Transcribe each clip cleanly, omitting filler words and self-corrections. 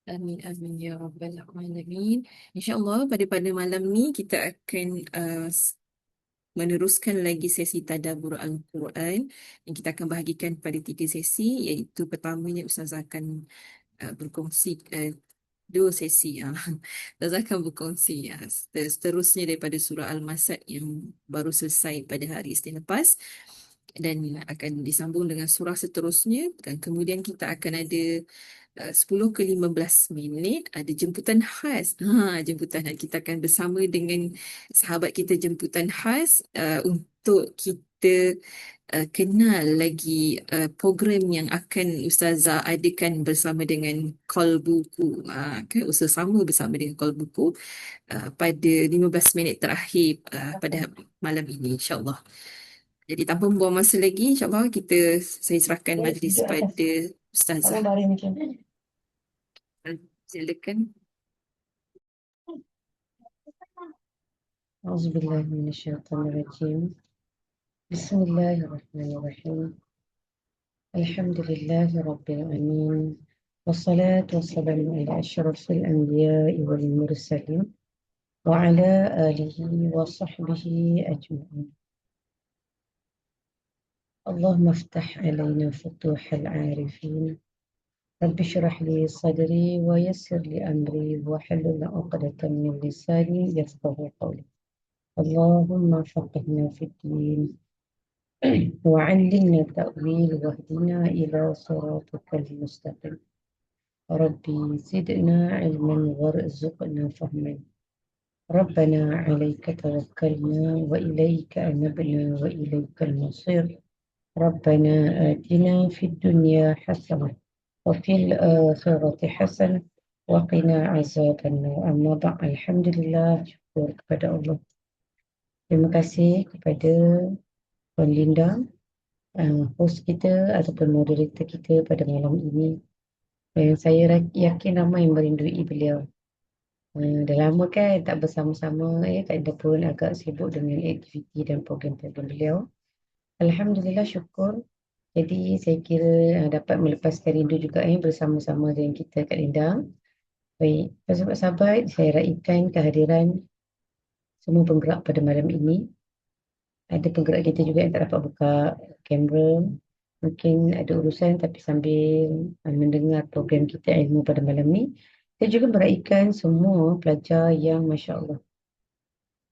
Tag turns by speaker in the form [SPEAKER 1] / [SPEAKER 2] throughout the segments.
[SPEAKER 1] Amin, amin ya rabbal alamin. InsyaAllah pada malam ni kita akan meneruskan lagi sesi tadabbur Al-Quran yang kita akan bahagikan pada 3 sesi, iaitu pertamanya Ustazah akan berkongsi dua sesi. Ustazah akan berkongsi seterusnya daripada surah Al-Masad yang baru selesai pada hari Isnin lepas, dan akan disambung dengan surah seterusnya, dan kemudian kita akan ada 10 ke 15 minit ada jemputan khas. Jemputan khas. Kita akan bersama dengan sahabat kita jemputan khas untuk kita kenal lagi program yang akan Ustazah adakan bersama dengan Call Buku. Kan usaha sama bersama dengan Call Buku pada 15 minit terakhir pada malam ini, insyaAllah. Jadi tanpa membuang masa lagi, insyaAllah saya serahkan majlis
[SPEAKER 2] Duduk atas.
[SPEAKER 1] pada
[SPEAKER 2] Tak mau
[SPEAKER 1] Ustazah.
[SPEAKER 2] baring macam ni.
[SPEAKER 1] Silakan.
[SPEAKER 2] Auzubillah minasyaitonirrajim. Bismillahirrahmanirrahim. Alhamdulillahi rabbil alamin. Wassalatu wassalamu ala asyrafil anbiya'i wal mursalin wa ala alihi wa sahbihi ajma'in. Allahumma aftah alaina futuhal arifin. Rabbi syrah li sadri wa yassir li amri wa halul 'uqdatam min lisani yafqahu qawli. Allahumma faqihna fid din وعلمنا التأويل واهدنا إلى صراطك المستقيم. ربي زدنا علما وارزقنا فهما. ربنا عليك توكلنا وإليك أنبنا وإليك المصير. ربنا آتنا في الدنيا حسنة وفي الآخرة حسنة وقنا عذاب النار. أما بعد، Alhamdulillah, syukur kepada Allah. Terima kasih kepada Puan Linda, host kita ataupun moderator kita pada malam ini. Saya yakin ramai yang merindui beliau. Dah lama kan tak bersama-sama, tak ada pun agak sibuk dengan aktiviti dan program-program beliau. Alhamdulillah, syukur. Jadi saya kira dapat melepaskan rindu juga bersama-sama dengan kita Kak Linda. Baik, sahabat-sahabat, saya raikan kehadiran semua penggerak pada malam ini. Ada penggerak kita juga yang tak dapat buka kamera. Mungkin ada urusan tapi sambil mendengar program kita ilmu pada malam ni. Saya juga meraikan semua pelajar yang Masya Allah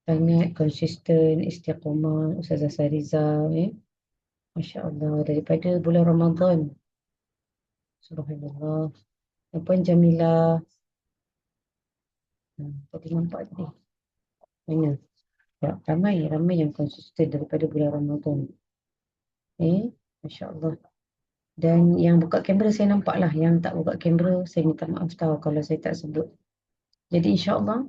[SPEAKER 2] sangat konsisten, istiqamah, Ustazah Sariza, Masya Allah, daripada bulan Ramadan. Subhanallah. Dan Puan Jamilah. Tadi nampak tadi. Mana? Ya, ramai yang konsisten daripada bulan Ramadan. Masya Allah. Dan yang buka kamera saya nampak lah. Yang tak buka kamera, saya minta maaf tahu kalau saya tak sebut. Jadi insyaAllah,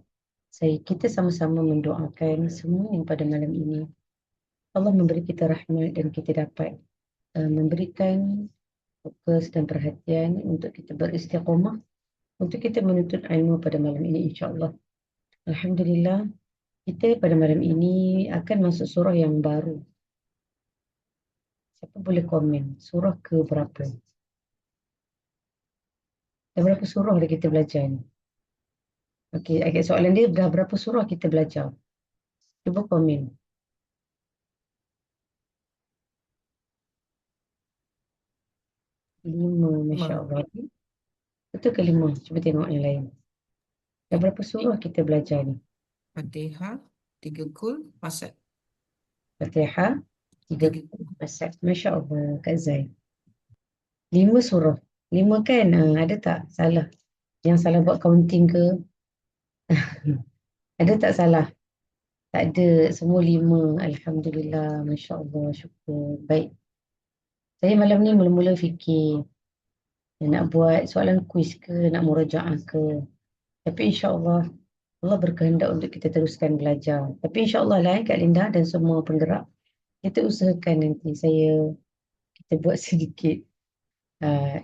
[SPEAKER 2] kita sama-sama mendoakan semua yang pada malam ini Allah memberi kita rahmat dan kita dapat memberikan fokus dan perhatian untuk kita beristiqamah, untuk kita menuntut ilmu pada malam ini insyaAllah. Alhamdulillah, kita pada malam ini akan masuk surah yang baru. Siapa boleh komen? Surah ke berapa? Dan berapa surah dah kita belajar ni? Okey, soalan dia, dah berapa surah kita belajar? Cuba komen. 5, Masya Allah. Betul ke 5? Cuba tengok yang lain. Dah berapa surah kita belajar ni?
[SPEAKER 1] Fatihah, 3 kul, Masad.
[SPEAKER 2] Fatihah, 3
[SPEAKER 1] 3.
[SPEAKER 2] Masad. Masya Allah, Kak Zai. 5 surah. 5 kan? Ada tak salah? Yang salah buat counting ke? Ada tak salah? Tak ada. Semua 5. Alhamdulillah. Masya Allah. Syukur. Baik. Saya malam ni mula-mula fikir nak buat soalan kuis ke, nak murajaah ke. Tapi insyaAllah, Allah berkehendak untuk kita teruskan belajar. Tapi insyaAllah lah Kak Linda dan semua penggerak, kita usahakan nanti kita buat sedikit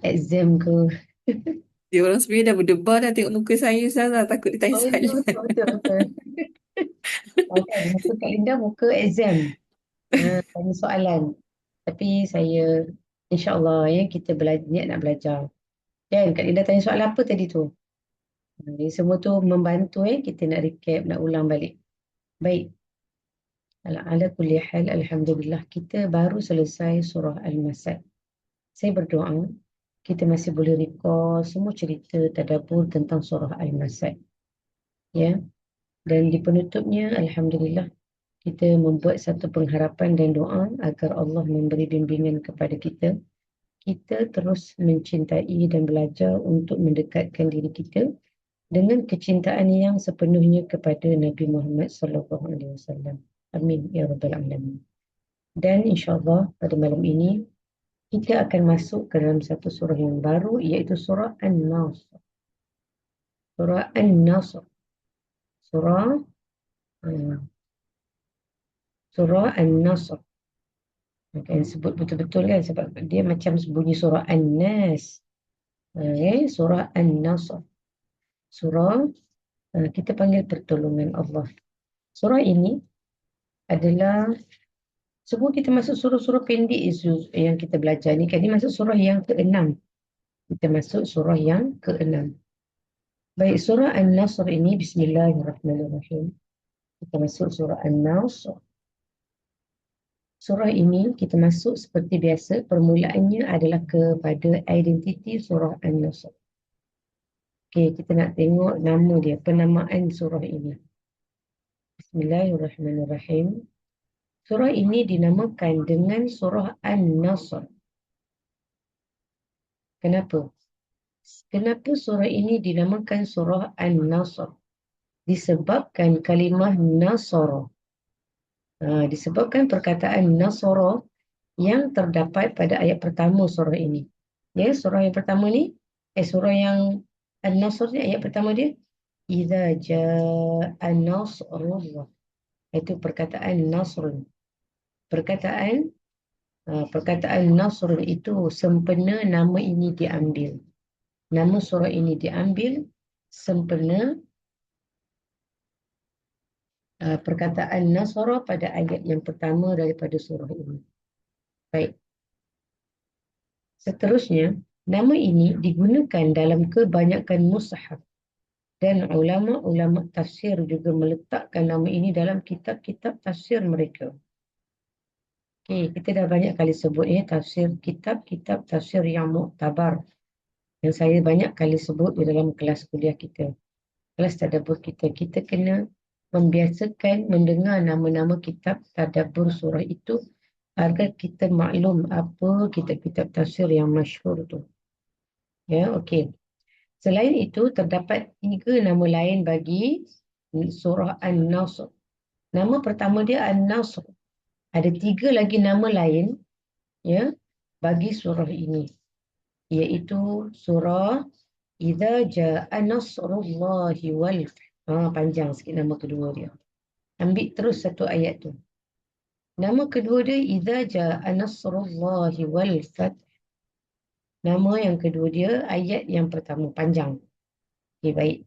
[SPEAKER 2] exam ke.
[SPEAKER 1] Dia orang sebenarnya dah berdebar dah tengok muka saya, Ustazah. Takut dia tanya
[SPEAKER 2] Oh,
[SPEAKER 1] soalan.
[SPEAKER 2] betul. Kan, muka Kak Linda muka exam. Tanya soalan. Tapi saya, insyaAllah kita niat nak belajar. Kan, Kak Linda tanya soalan apa tadi tu? Jadi semua tu membantu kita nak recap, nak ulang balik. Baik. Ala kulli hal, alhamdulillah kita baru selesai surah Al-Masad. Saya berdoa kita masih boleh recall semua cerita tadabbur tentang surah Al-Masad. Ya. Dan di penutupnya alhamdulillah kita membuat satu pengharapan dan doa agar Allah memberi bimbingan kepada kita. Kita terus mencintai dan belajar untuk mendekatkan diri kita dengan kecintaan yang sepenuhnya kepada Nabi Muhammad sallallahu alaihi wasallam. Amin ya rabbal alamin. Dan insya-Allah pada malam ini kita akan masuk ke dalam satu surah yang baru, iaitu surah An-Nasr. Surah An-Nasr. Surah uh, Surah An-Nasr. Kan sebut betul-betul kan sebab dia macam bunyi surah An-Nas. Surah An-Nasr. Surah kita panggil pertolongan Allah. Surah ini adalah semua kita masuk surah-surah pendek yang kita belajar ni kan. Ini masuk surah yang ke-6. Kita masuk surah yang ke-6. Baik, surah An-Nasr ini bismillahirrahmanirrahim. Kita masuk surah An-Nasr. Surah ini kita masuk seperti biasa. Permulaannya adalah kepada identiti surah An-Nasr. Okey, kita nak tengok nama dia, penamaan surah ini. Bismillahirrahmanirrahim. Surah ini dinamakan dengan surah An-Nasr. Kenapa? Kenapa surah ini dinamakan surah An-Nasr? Disebabkan kalimah Nasara. Disebabkan perkataan Nasara yang terdapat pada ayat pertama surah ini. Ya, surah yang pertama ni, surah yang An-Nasr ni ayat pertama dia, Iza ja'a nasrullah. Itu perkataan Nasr. Perkataan Nasr itu sempena nama ini diambil. Nama surah ini diambil sempena perkataan Nasara pada ayat yang pertama daripada surah ini. Baik. Seterusnya, nama ini digunakan dalam kebanyakan mushaf dan ulama-ulama tafsir juga meletakkan nama ini dalam kitab-kitab tafsir mereka. Okey, kita dah banyak kali sebut kitab-kitab tafsir yang muktabar. Yang saya banyak kali sebut di dalam kelas kuliah kita. Kelas tadabbur kita. Kita kena membiasakan mendengar nama-nama kitab tadabbur surah itu agar kita maklum apa kitab-kitab tafsir yang masyhur tu. Ya, okey. Selain itu, terdapat 3 nama lain bagi surah An-Nasr. Nama pertama dia An-Nasr. Ada 3 lagi nama lain ya bagi surah ini, iaitu surah Idza Ja'a Nasrullahi wal Fath. Panjang sikit nama kedua dia. Ambil terus satu ayat tu. Nama kedua dia Idza Ja'a Nasrullahi wal Fath. Nama yang kedua dia ayat yang pertama panjang. Okay, baik.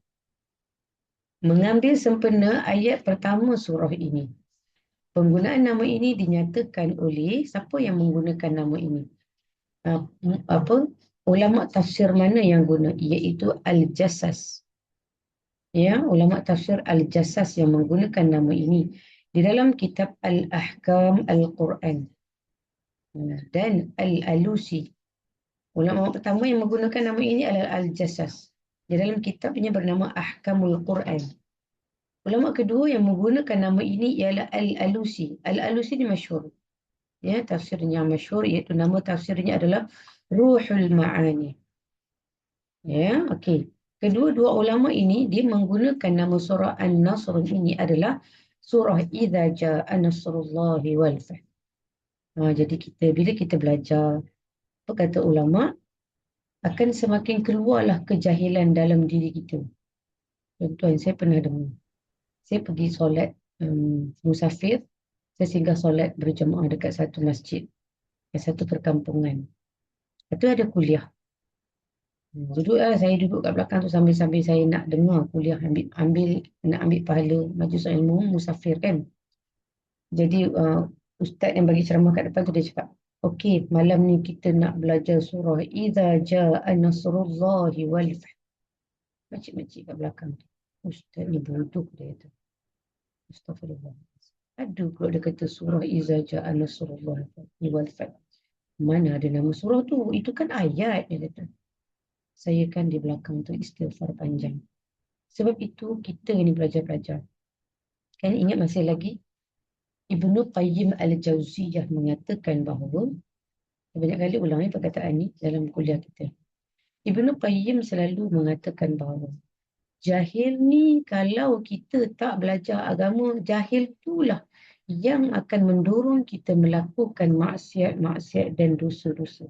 [SPEAKER 2] Mengambil sempena ayat pertama surah ini. Penggunaan nama ini dinyatakan oleh siapa yang menggunakan nama ini? Ulama tafsir mana yang guna? Iaitu Al-Jassas. Ya, ulama tafsir Al-Jassas yang menggunakan nama ini di dalam kitab Al-Ahkam Al-Quran dan Al-Alusi. Ulama pertama yang menggunakan nama ini adalah Al-Jassas. Di dalam kitabnya bernama Ahkamul Quran. Ulama kedua yang menggunakan nama ini ialah Al-Alusi. Al-Alusi ini masyhur. Ya, tafsirnya masyhur iaitu nama tafsirnya adalah Ruhul Ma'ani. Ya, okey. Kedua-dua ulama ini dia menggunakan nama surah An-Nasr ini adalah surah Idza Ja'a Nasrullahi wal Fath. Jadi bila kita belajar apa kata ulama, akan semakin keluarlah kejahilan dalam diri kita. Tuan-tuan, saya pernah dengar. Saya pergi solat musafir. Saya singgah solat berjemaah dekat satu masjid, satu perkampungan. Itu ada kuliah. Saya duduk kat belakang tu sambil-sambil saya nak dengar kuliah, nak ambil pahala majlis ilmu musafir kan. Jadi ustaz yang bagi ceramah kat depan tu dia cakap, okey, malam ni kita nak belajar surah Idza Ja'a Nasrullahi wal Fath. Makcik-makcik kat belakang tu. Ustaz ni bodoh dia tu. Astagfirullah. Aduh, kalau dia kata surah Iza Ja'a Nasrullah wal Fath. Mana ada nama surah tu? Itu kan ayat, dia kata. Saya kan di belakang tu istighfar panjang. Sebab itu kita ni belajar-belajar. Kan ingat masih lagi Ibnu Qayyim Al-Jauziyah mengatakan bahawa, banyak kali ulang perkataan ni dalam kuliah kita. Ibnu Qayyim selalu mengatakan bahawa jahil ni kalau kita tak belajar agama, jahil itulah yang akan mendorong kita melakukan maksiat-maksiat dan dosa-dosa.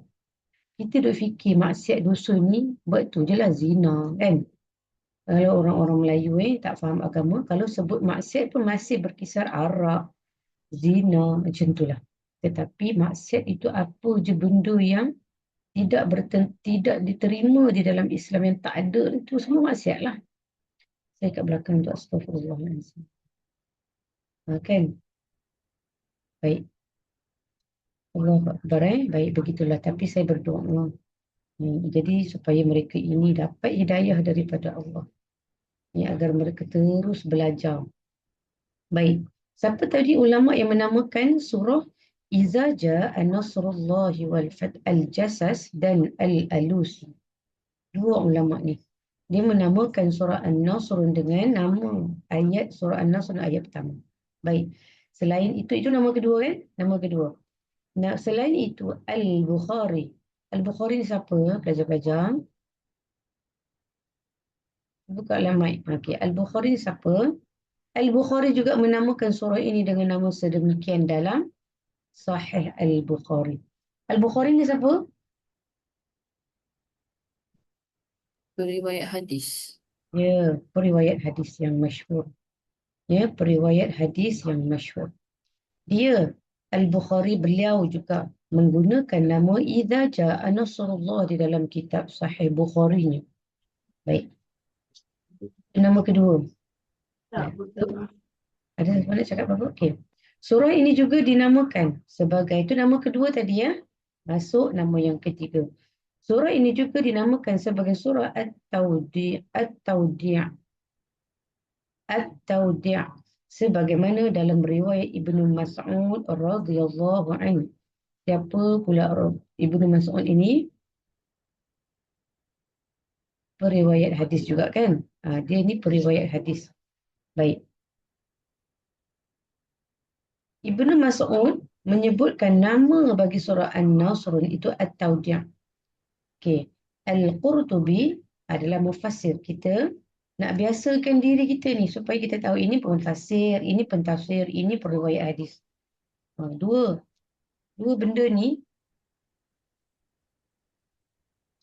[SPEAKER 2] Kita duk fikir maksiat dosa ni buat tu je lah zina kan. Kalau orang-orang Melayu tak faham agama, kalau sebut maksiat pun masih berkisar arak, zina, macam tu lah. Tetapi maksiat itu apa je benda yang tidak diterima di dalam Islam, yang tak ada, itu semua maksiat lah. Saya kat belakang tu astagfirullahaladzim. Kan? Baik. Allah Akbar, baik begitulah. Tapi saya berdoa. Jadi supaya mereka ini dapat hidayah daripada Allah. Agar mereka terus belajar. Baik. Siapa tadi ulama yang menamakan surah Iza Ja'a Nasrullahi wal Fath, Al-Jasas dan Al-Alusi. Dua ulama ni. Dia menamakan surah An-Nasr dengan nama ayat surah An-Nasr ayat pertama. Baik. Selain itu nama kedua kan? Nama kedua. Nah, selain itu Al-Bukhari. Al-Bukhari ni siapa? Pelajar-pelajar. Bukalah mic. Okey, Al-Bukhari ni siapa? Al-Bukhari juga menamakan surah ini dengan nama sedemikian dalam Sahih Al-Bukhari. Al-Bukhari ni siapa?
[SPEAKER 1] Periwayat hadis.
[SPEAKER 2] Ya, periwayat hadis yang masyhur. Ya, periwayat hadis yang masyhur. Dia, Al-Bukhari, beliau juga menggunakan nama Idza Ja'a Nasrullah di dalam kitab Sahih Bukharinya. Baik. Nama kedua. Ya. Ada siapa nak cakap apa? Okey. Surah ini juga dinamakan sebagai, itu nama kedua tadi ya. Masuk nama yang ketiga. Surah ini juga dinamakan sebagai surah At-Tawdi'. At-Tawdi'. At-Tawdi'. Sebagaimana dalam riwayat Ibnu Mas'ud radhiyallahu anhu. Siapa pula Ibnu Mas'ud ini? Periwayat hadis juga kan? Dia ni periwayat hadis. Baik. Ibnu Mas'ud menyebutkan nama bagi surah An-Nasr itu At-Tawdi'. Okey. Al-Qurtubi adalah mufassir. Kita nak biasakan diri kita ni supaya kita tahu ini mufassir, ini pentafsir, ini periwayat hadis. Dua benda ni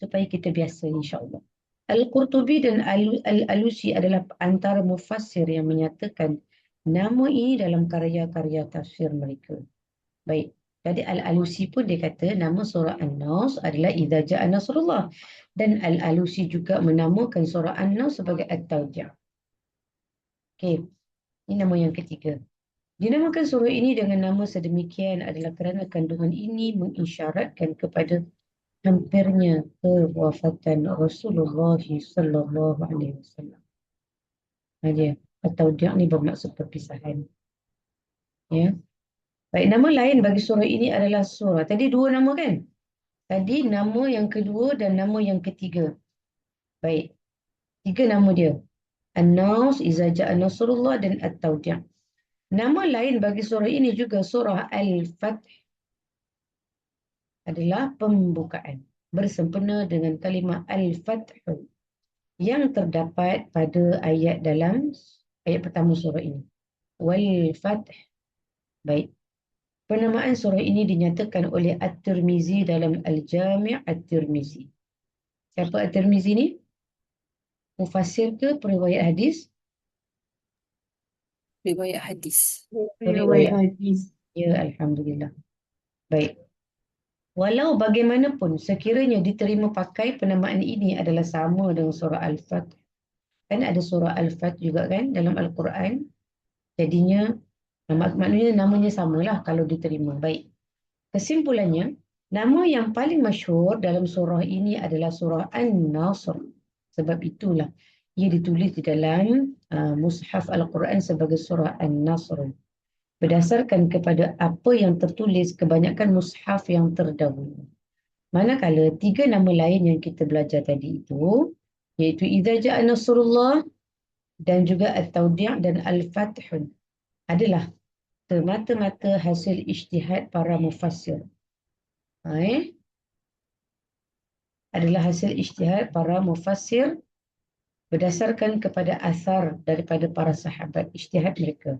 [SPEAKER 2] supaya kita biasa insya-Allah. Al-Qurtubi dan Al-Alusi adalah antara mufassir yang menyatakan nama ini dalam karya-karya tafsir mereka. Baik. Jadi Al-Alusi pun dia kata nama surah An-Nas adalah Idza Ja'a Nasrullah. Dan Al-Alusi juga menamakan surah An-Nas sebagai At-Tawdi'. Okey. Ini nama yang ketiga. Dinamakan surah ini dengan nama sedemikian adalah kerana kandungan ini mengisyaratkan kepada hampirnya kewafatan Rasulullah sallallahu alaihi wasallam. Dia At-Tawdi' ni bermaksud perpisahan. Ya. Baik, nama lain bagi surah ini adalah surah. Tadi dua nama kan? Tadi nama yang kedua dan nama yang ketiga. Baik. Tiga nama dia. An-Nas, Iza Ja'a Nasrullah dan At-Tawdi'. Nama lain bagi surah ini juga surah Al-Fath adalah pembukaan. Bersempena dengan kalimah Al-Fath yang terdapat pada ayat dalam ayat pertama surah ini. Wal-Fath. Baik. Penamaan surah ini dinyatakan oleh At-Tirmizi dalam Al-Jami' At-Tirmizi. Siapa At-Tirmizi ni? Mufassir ke periwayat hadis?
[SPEAKER 1] Riwayat hadis.
[SPEAKER 2] Periwayat hadis. Ya, Alhamdulillah. Baik. Walau bagaimanapun, sekiranya diterima pakai, penamaan ini adalah sama dengan surah Al-Fath. Kan ada surah Al-Fath juga kan dalam Al-Quran. Jadinya, maknanya namanya samalah kalau diterima. Baik. Kesimpulannya, nama yang paling masyhur dalam surah ini adalah surah An-Nasr. Sebab itulah Ia ditulis di dalam Mushaf Al-Quran sebagai surah An-Nasr. Berdasarkan kepada apa yang tertulis kebanyakan mushaf yang terdahulu. Manakala tiga nama lain yang kita belajar tadi itu, iaitu Idza Ja'a Nasrullah dan juga At-Tawdi' dan Al-Fath adalah semata-mata hasil ijtihad para mufassir. Adalah hasil ijtihad para mufassir berdasarkan kepada asar daripada para sahabat, ijtihad mereka.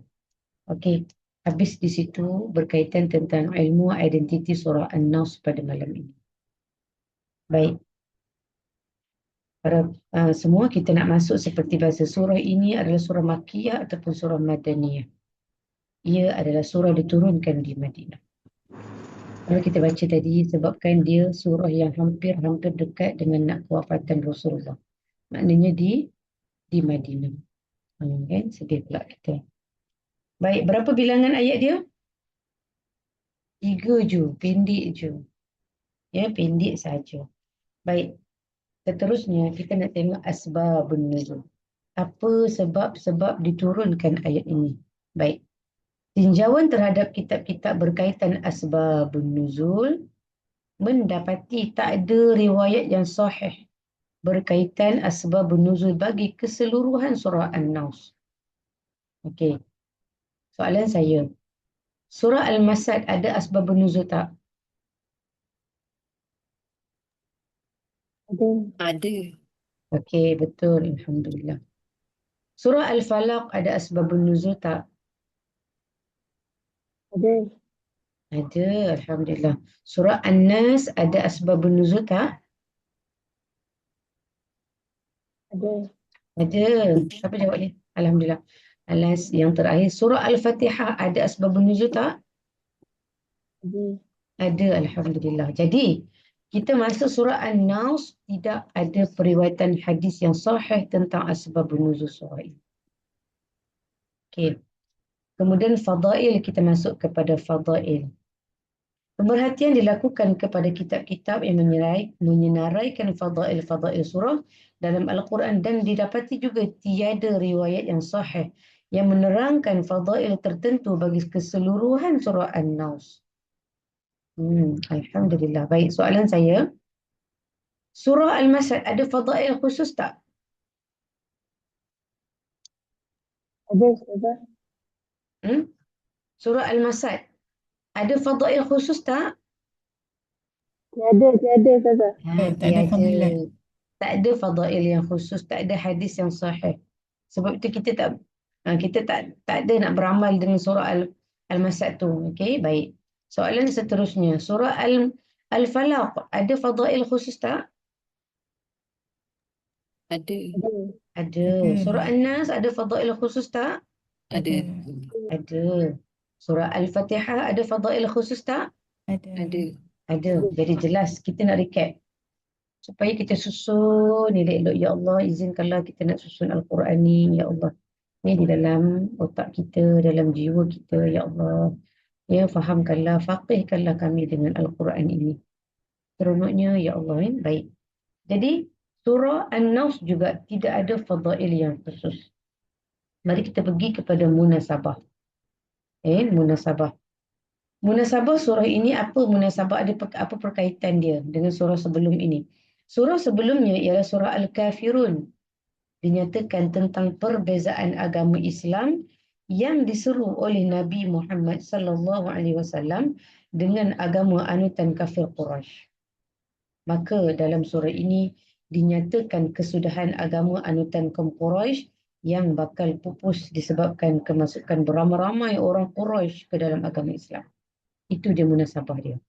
[SPEAKER 2] Okey, habis di situ berkaitan tentang ilmu identiti surah An-Nas pada malam ini. Baik, para semua kita nak masuk seperti biasa. Surah ini adalah surah Makkiyah ataupun surah Madaniyah. Ia adalah surah diturunkan di Madinah. Kalau kita baca tadi, sebabkan dia surah yang hampir-hampir dekat dengan nak kewafatan Rasulullah. Maknanya di Madinah. Kan? Sedih pula kita. Baik, berapa bilangan ayat dia? 3 je, pendek je. Ya, pendek saja. Baik, seterusnya kita nak tengok asbabun nuzul. Apa sebab-sebab diturunkan ayat ini? Baik, tinjauan terhadap kitab-kitab berkaitan asbabun nuzul mendapati tak ada riwayat yang sahih berkaitan asbabun nuzul bagi keseluruhan surah An-Nas. Okey. Soalan saya, surah Al-Masad ada asbabun nuzul tak?
[SPEAKER 1] Ada.
[SPEAKER 2] Okey, betul. Alhamdulillah. Surah Al-Falaq ada asbabun nuzul tak? Ada, Alhamdulillah. Surah An-Nas ada asbabun nuzul tak? Ada. Siapa jawab ni? Alhamdulillah. Alas, yang terakhir, surah Al-Fatihah ada asbabun nuzul tak? Ada, Alhamdulillah. Jadi, kita masuk surah An-Nas, tidak ada periwayatan hadis yang sahih tentang asbabun nuzul surah ini. Okey. Kemudian fadail, kita masuk kepada fadail. Pemerhatian dilakukan kepada kitab-kitab yang menyenaraikan fadail-fadail surah dalam Al-Quran dan didapati juga tiada riwayat yang sahih yang menerangkan fadail tertentu bagi keseluruhan surah An-Nas. Alhamdulillah. Baik, soalan saya, surah Al-Masad ada fadail khusus tak? Surah Al-Masad ada fadail khusus tak?
[SPEAKER 3] Tiada, Ustazah.
[SPEAKER 4] Tak ada fadilat.
[SPEAKER 2] Tak ada fadail yang khusus, tak ada hadis yang sahih. Sebab itu kita tak ada nak beramal dengan surah Al-Masad tu. Okey, baik. Soalan seterusnya, surah Al-Falaq ada fadail khusus tak?
[SPEAKER 1] Ada.
[SPEAKER 2] Ada. Surah An-Nas ada fadail khusus tak?
[SPEAKER 1] Ada.
[SPEAKER 2] Ada. Surah Al-Fatihah ada fadail khusus tak?
[SPEAKER 1] Ada.
[SPEAKER 2] Ada. Jadi jelas kita nak recap supaya kita susun elok-elok. Ya Allah, izinkanlah kita nak susun Al-Quran ni, ya Allah. Ni di dalam otak kita, dalam jiwa kita, ya Allah. Ya, fahamkanlah, faqihkanlah kami dengan Al-Quran ini. Seronoknya, ya Allah. Baik. Jadi, surah An-Nas juga tidak ada fadail yang khusus. Mari kita pergi kepada munasabah. Munasabah. Munasabah surah ini, apa munasabah, apa perkaitan dia dengan surah sebelum ini? Surah sebelumnya ialah surah Al-Kafirun. Dinyatakan tentang perbezaan agama Islam yang diseru oleh Nabi Muhammad sallallahu alaihi wasallam dengan agama anutan kafir Quraisy. Maka dalam surah ini dinyatakan kesudahan agama anutan kaum Quraisy yang bakal pupus disebabkan kemasukan beramai-ramai orang Quraisy ke dalam agama Islam. Itu dia munasabah dia.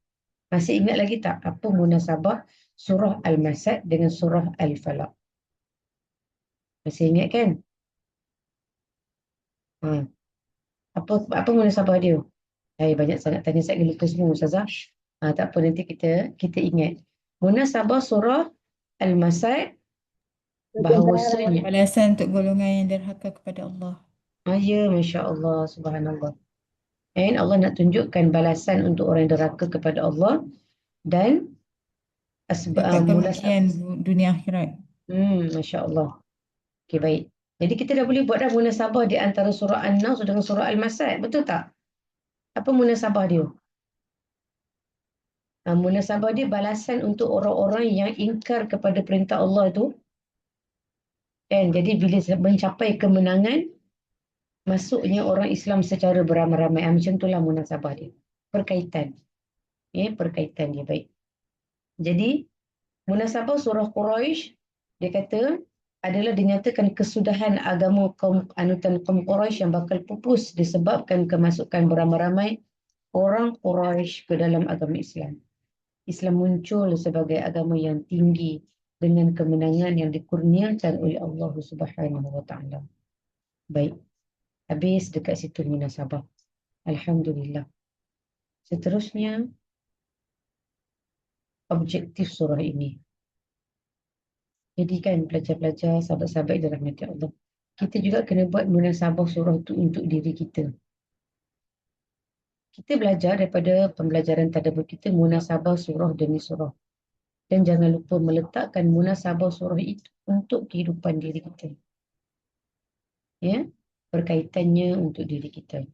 [SPEAKER 2] Masih ingat lagi tak apa munasabah surah Al-Masad dengan surah Al-Falaq? Masih ingat kan? Apa munasabah dia? Banyak sangat tanya, saya lupa semua, Ustazah. Tak apa, nanti kita ingat. Munasabah surah Al-Masad bahawasanya.
[SPEAKER 4] Balasan untuk golongan yang derhaka kepada Allah.
[SPEAKER 2] Ya, Masya Allah, Subhanallah. Dan Allah nak tunjukkan balasan untuk orang yang derhaka kepada Allah dan
[SPEAKER 4] Dapat kebahagiaan dunia akhirat.
[SPEAKER 2] Masya Allah. Okey, baik. Jadi kita dah boleh buat dah munasabah di antara surah An-Nas dengan surah Al-Masad. Betul tak? Apa munasabah dia? Munasabah dia balasan untuk orang-orang yang ingkar kepada perintah Allah tu. Kan? Jadi bila mencapai kemenangan, masuknya orang Islam secara beramai-ramai. Macam itulah munasabah dia. Perkaitan. Perkaitan dia, baik. Jadi, munasabah surah Quraisy, dia kata, adalah dinyatakan kesudahan agama kaum anutan kaum Quraisy yang bakal pupus disebabkan kemasukan beramai-ramai orang Quraisy ke dalam agama Islam. Islam muncul sebagai agama yang tinggi dengan kemenangan yang dikurniakan oleh Allah Subhanahu wa taala. Baik. Habis dekat situ munasabah. Alhamdulillah. Seterusnya objektif surah ini. Jadi kan pelajar-pelajar, sahabat-sahabat yang dirahmati Allah, kita juga kena buat munasabah surah itu untuk diri kita. Kita belajar daripada pembelajaran tadabbur kita munasabah surah demi surah. Dan jangan lupa meletakkan munasabah surah itu untuk kehidupan diri kita. Ya, berkaitannya untuk diri kita.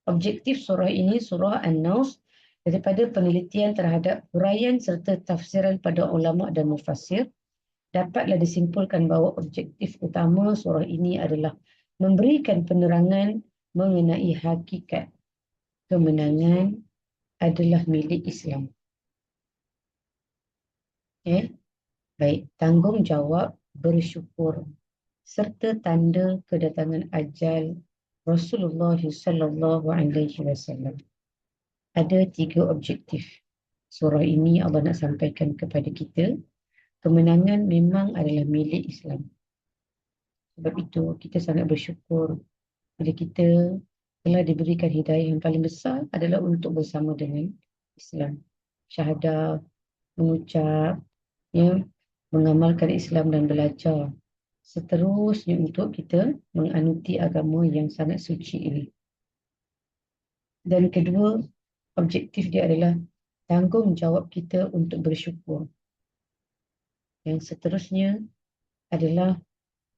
[SPEAKER 2] Objektif surah ini, surah An-Nas, daripada penelitian terhadap huraian serta tafsiran pada ulama dan mufassir, dapatlah disimpulkan bahawa objektif utama surah ini adalah memberikan penerangan mengenai hakikat kemenangan adalah milik Islam. Baik, tanggungjawab, bersyukur serta tanda kedatangan ajal Rasulullah sallallahu alaihi wasallam. Ada 3 objektif. Surah ini Allah nak sampaikan kepada kita, kemenangan memang adalah milik Islam. Sebab itu kita sangat bersyukur bila kita telah diberikan hidayah yang paling besar adalah untuk bersama dengan Islam. Syahadah, mengucap, mengamalkan Islam dan belajar. Seterusnya untuk kita menganuti agama yang sangat suci ini. Dan kedua, objektif dia adalah tanggungjawab kita untuk bersyukur. Yang seterusnya adalah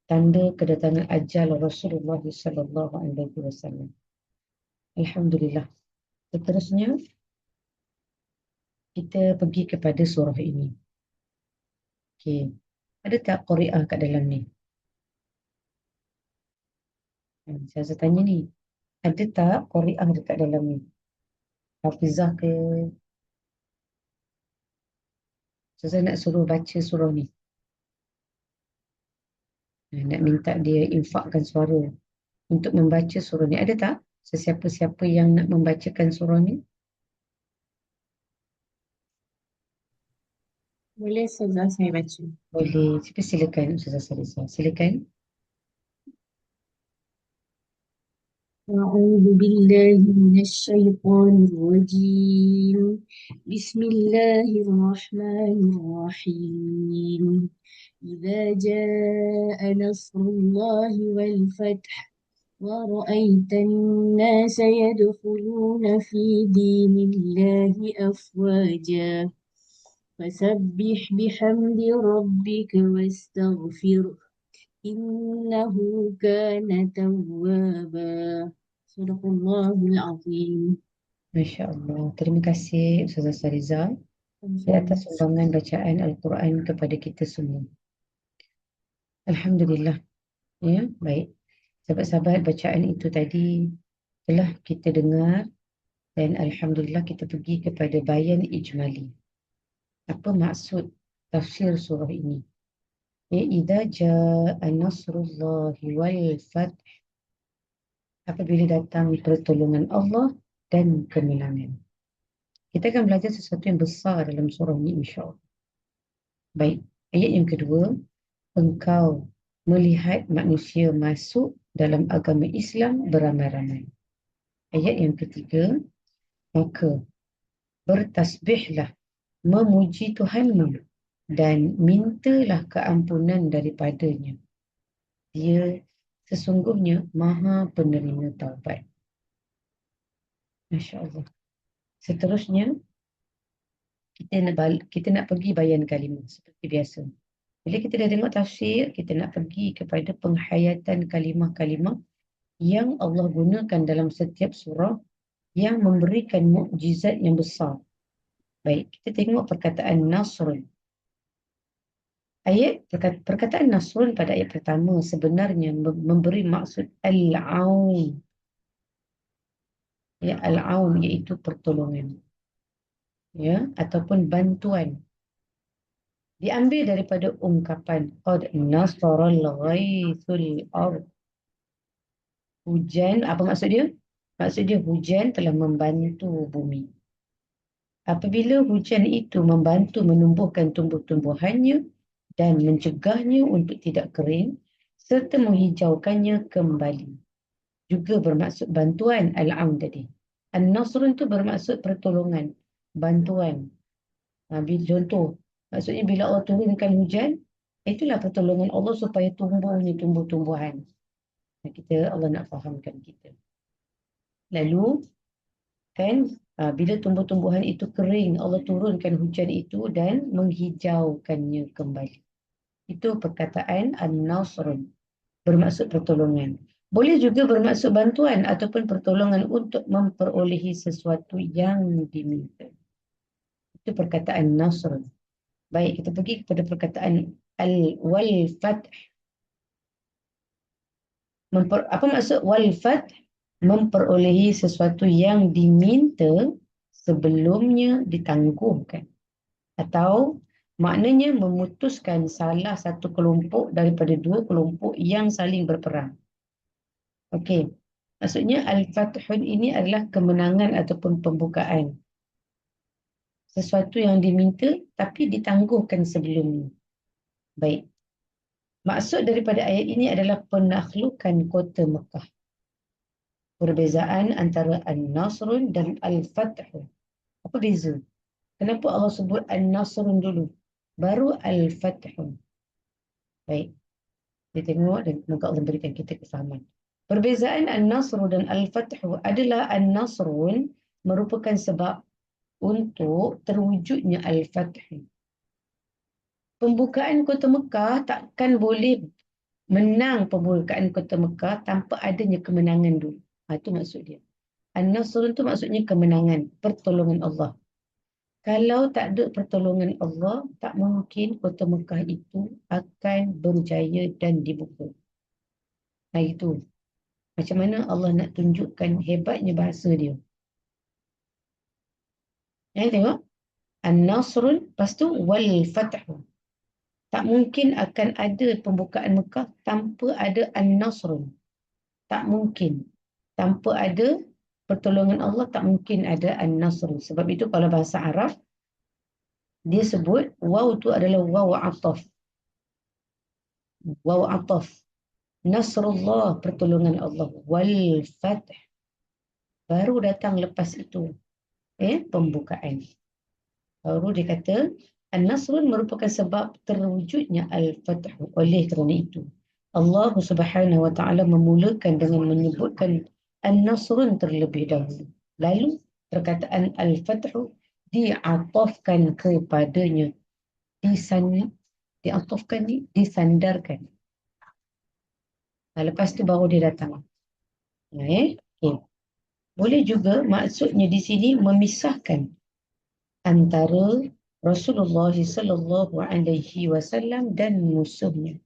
[SPEAKER 2] tanda kedatangan ajal Rasulullah sallallahu alaihi wasallam. Alhamdulillah. Seterusnya kita pergi kepada surah ini. Okey. Ada tak qari'ah kat dalam ni? Saya tanya ni. Ada tak qari'ah dekat dalam ni? Hafizah ke? Saya nak suruh baca surah ni. Nak minta dia infakkan suara untuk membaca surah ni. Ada tak sesiapa-siapa yang nak membacakan surah ni?
[SPEAKER 1] Boleh Ustazah saya baca.
[SPEAKER 2] Boleh. Silakan Ustazah Sarisa. Silakan.
[SPEAKER 1] أعوذ بالله من الشيطان الرجيم بسم الله الرحمن الرحيم إذا جاء نصر الله والفتح ورأيت الناس يدخلون في دين الله أفواجا فسبح بحمد ربك واستغفره إنه كان توابا صدق الله العظيم.
[SPEAKER 2] Masya Allah. Terima kasih Ustazah Sariza di atas sumbangan bacaan Al-Quran kepada kita semua. Alhamdulillah. Ya, baik. Sahabat-sahabat, bacaan itu tadi telah kita dengar dan Alhamdulillah kita pergi kepada bayan ijmali. Apa maksud tafsir surah ini? Idza jaa nasrullahi wal fath, apabila datang pertolongan Allah dan kemenangan. Kita akan belajar sesuatu yang besar dalam surah ini insya-Allah. Baik, ayat yang kedua, engkau melihat manusia masuk dalam agama Islam beramai-ramai. Ayat yang ketiga, maka bertasbihlah, memuji Tuhanmu dan mintalah keampunan daripadanya. Dia sesungguhnya Maha Penerima Taubat. Masya Allah. Seterusnya kita nak pergi bayan kalimah seperti biasa. Bila kita dah tengok tafsir, kita nak pergi kepada penghayatan kalimah-kalimah yang Allah gunakan dalam setiap surah yang memberikan mukjizat yang besar. Baik, kita tengok perkataan Nasrun. Perkataan Nasrun pada ayat pertama sebenarnya memberi maksud Al-Aun. Ya, Al-Aun iaitu pertolongan. Ya, ataupun bantuan. Diambil daripada ungkapan qad nasaral ghaithul ard. Hujan, apa maksud dia? Maksud dia hujan telah membantu bumi. Apabila hujan itu membantu menumbuhkan tumbuh-tumbuhannya dan mencegahnya untuk tidak kering serta menghijaukannya kembali. Juga bermaksud bantuan al-aun tadi. An-nasrun itu bermaksud pertolongan, bantuan. Contoh, maksudnya bila Allah turunkan hujan, itulah pertolongan Allah supaya tumbuhnya tumbuh-tumbuhan. Allah nak fahamkan kita. Lalu, kan, bila tumbuh-tumbuhan itu kering, Allah turunkan hujan itu dan menghijaukannya kembali. Itu perkataan an-nasrun, bermaksud pertolongan. Boleh juga bermaksud bantuan ataupun pertolongan untuk memperolehi sesuatu yang diminta. Itu perkataan nasrun. Baik, kita pergi kepada perkataan al-wal-fath. Apa maksud wal-fath? Memperolehi sesuatu yang diminta sebelumnya ditangguhkan. Atau maknanya memutuskan salah satu kelompok daripada dua kelompok yang saling berperang. Okey. Maksudnya al-fathun ini adalah kemenangan ataupun pembukaan. Sesuatu yang diminta tapi ditangguhkan sebelumnya. Baik. Maksud daripada ayat ini adalah penaklukan kota Mekah. Perbezaan antara An-Nasrun dan Al-Fathu. Apa beza? Kenapa Allah sebut An-Nasrun dulu? Baru Al-Fathu. Baik. Kita tengok dan semoga Allah berikan kita kesamaan. Perbezaan An-Nasrun dan Al-Fathu adalah An-Nasrun merupakan sebab untuk terwujudnya Al-Fathu. Pembukaan kota Mekah takkan boleh menang pembukaan kota Mekah tanpa adanya kemenangan dulu. Itu maksud dia. An-Nasr itu maksudnya kemenangan, pertolongan Allah. Kalau tak ada pertolongan Allah, tak mungkin kota Mekah itu akan berjaya dan dibuka. Itu. Macam mana Allah nak tunjukkan hebatnya bahasa dia. Tengok. An-Nasrun, lepas tu wal-Fathu. Tak mungkin akan ada pembukaan Mekah tanpa ada An-Nasrun. Tak mungkin. Tanpa ada pertolongan Allah, tak mungkin ada An-Nasrun. Sebab itu kalau bahasa Arab, dia sebut waw tu adalah waw ataf. Waw ataf. Nasrullah, pertolongan Allah. Wal-Fath. Baru datang lepas itu. Pembukaan. Baru dia kata, An-Nasrun merupakan sebab terwujudnya Al-Fath. Oleh kerana itu, Allah Subhanahu Wa Taala memulakan dengan menyebutkan An-Nasrun terlebih dahulu. Lalu perkataan Al-Fath diatafkan kepadanya. Disandarkan. Lepas tu baru dia datang. Okay. Boleh juga maksudnya di sini memisahkan antara Rasulullah sallallahu alaihi wasallam dan musuhnya.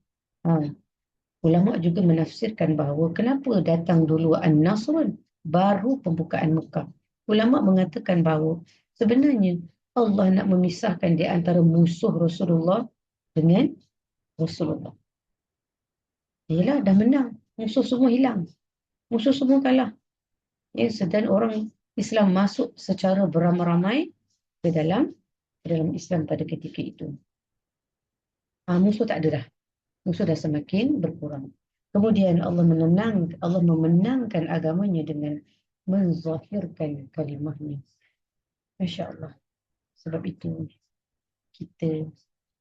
[SPEAKER 2] Ulama juga menafsirkan bahawa kenapa datang dulu An-Nasrun baru pembukaan Mekah. Ulama mengatakan bahawa sebenarnya Allah nak memisahkan di antara musuh Rasulullah dengan Rasulullah. Yalah, dah menang. Musuh semua hilang. Musuh semua kalah. Dan orang Islam masuk secara beramai-ramai ke dalam Islam pada ketika itu. Musuh tak ada dah. Musuh dah semakin berkurang. Kemudian Allah memenangkan agamanya dengan menzahirkan kalimahnya. Masya Allah. Sebab itu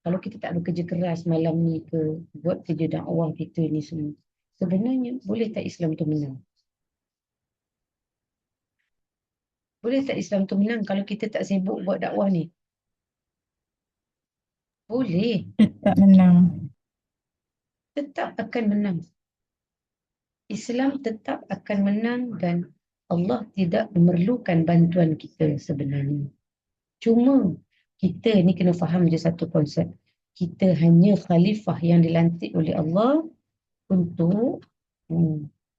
[SPEAKER 2] kalau kita tak bekerja keras malam ni ke, buat kerja dakwah kita ni semua, sebenarnya boleh tak Islam tu menang? Boleh tak Islam tu menang kalau kita tak sibuk buat dakwah ni? Boleh,
[SPEAKER 4] Tetap menang.
[SPEAKER 2] tetap akan menang. Islam tetap akan menang dan Allah tidak memerlukan bantuan kita sebenarnya. Cuma kita ni kena faham je satu konsep. Kita hanya khalifah yang dilantik oleh Allah untuk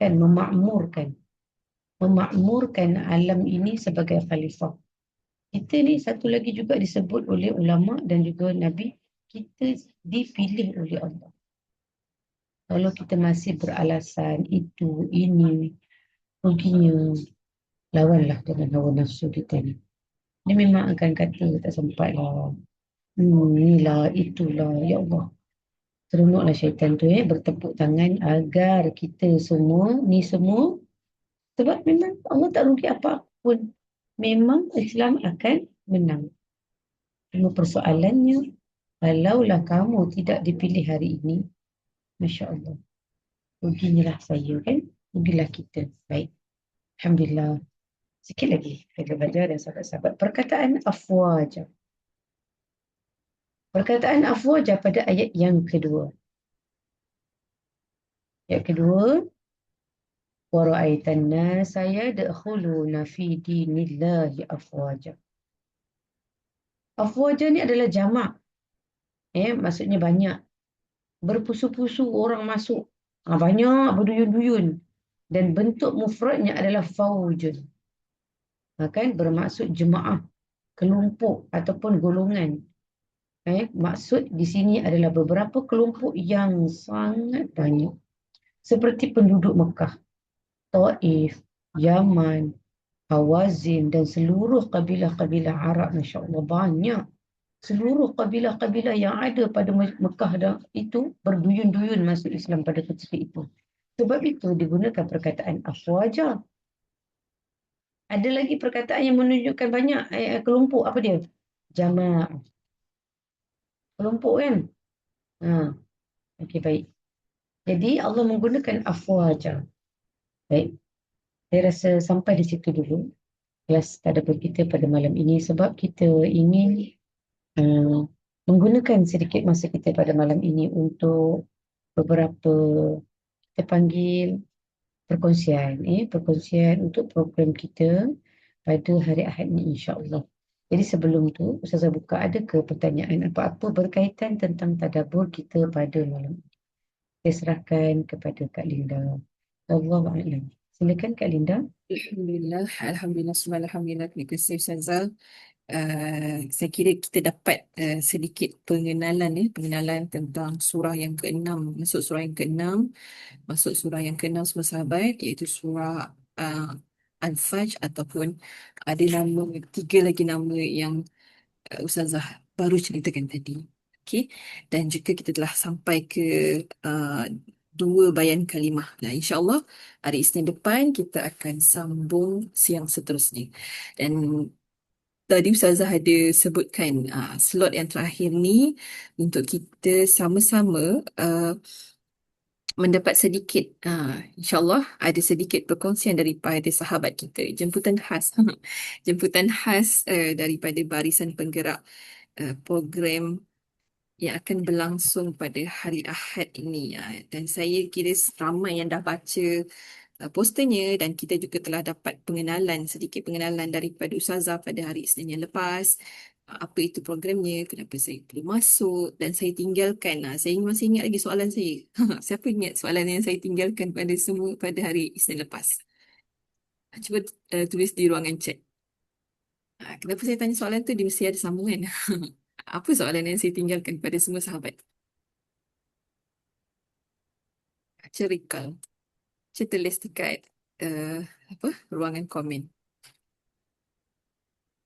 [SPEAKER 2] kan memakmurkan alam ini sebagai khalifah. Kita ni satu lagi juga disebut oleh ulama dan juga Nabi, kita dipilih oleh Allah. Kalau kita masih beralasan itu, ini, ruginya, lawanlah dengan hawa nafsu kita ni. Dia memang akan kata tak sempat lah. Inilah, itulah. Ya Allah. Seronoklah syaitan tu bertepuk tangan agar kita semua, ni semua. Sebab memang Allah tak rugi apa pun. Memang Islam akan menang. Cuma persoalannya, kalaulah kamu tidak dipilih hari ini, Masya Allah. Rugilah saya kan? Rugilah kita. Baik. Alhamdulillah. Sikit lagi. Kita belajar dan sahabat-sahabat. Perkataan afwaja. Perkataan afwaja pada ayat yang kedua. Ayat kedua. وَرَأَيْتَ النَّاسَ يَدْخُلُونَ فِي دِينِ اللَّهِ أَفْوَاجًا. Afwaja ni adalah jamak. Maksudnya banyak. Berpusu-pusu orang masuk. Banyak berduyun-duyun. Dan bentuk mufradnya adalah faujun. Kan bermaksud jemaah, kelompok ataupun golongan. Maksud di sini adalah beberapa kelompok yang sangat banyak. Seperti penduduk Mekah, Taif, Yaman, Hawazin dan seluruh kabilah-kabilah Arab. Masya Allah banyak. Seluruh kabilah-kabilah yang ada pada Mekah dan itu berduyun-duyun masuk Islam pada ketika itu. Sebab itu digunakan perkataan afwaja. Ada lagi perkataan yang menunjukkan banyak kelompok. Apa dia? Jamaah. Kelompok kan? Okey, baik. Jadi Allah menggunakan afwaja. Baik. Saya rasa sampai di situ dulu kelas tadabbur kita pada malam ini sebab kita ingin menggunakan sedikit masa kita pada malam ini untuk beberapa kita panggil perkongsian untuk program kita pada hari Ahad ni insya-Allah. Jadi sebelum tu Ustazah buka, ada ke pertanyaan apa-apa berkaitan tentang tadabbur kita pada malam ini? Saya serahkan kepada Kak Linda. Allahuakbar. Silakan Kak Linda.
[SPEAKER 1] Alhamdulillah, Alhamdulillah, semua Alhamdulillah. Terima kasih Ustazah. Saya kira kita dapat sedikit pengenalan tentang surah yang ke-6, masuk surah yang ke-6, semua sahabat, iaitu surah Al-Fajr ataupun ada nama, tiga lagi nama yang Ustazah baru ceritakan tadi. Okey, dan juga kita telah sampai ke uh, dua bayan kalimah. Nah, insya-Allah hari Isnin depan kita akan sambung siang seterusnya. Dan tadi Ustazah ada sebutkan slot yang terakhir ni untuk kita sama-sama mendapat sedikit, insyaAllah ada sedikit perkongsian daripada sahabat kita, jemputan khas jemputan khas daripada barisan penggerak program yang akan berlangsung pada hari Ahad ini. Dan saya kira ramai yang dah baca posternya dan kita juga telah dapat sedikit pengenalan daripada Ustazah pada hari Isnin yang lepas. Apa itu programnya, kenapa saya perlu masuk dan saya tinggalkan. Saya masih ingat lagi soalan saya. Siapa ingat soalan yang saya tinggalkan pada semua pada hari Isnin lepas? Cuba tulis di ruangan chat. Kenapa saya tanya soalan tu? Dia mesti ada sambungan. Apa soalan yang saya tinggalkan pada semua sahabat? Cerikal. Saya tulis dekat ruangan komen.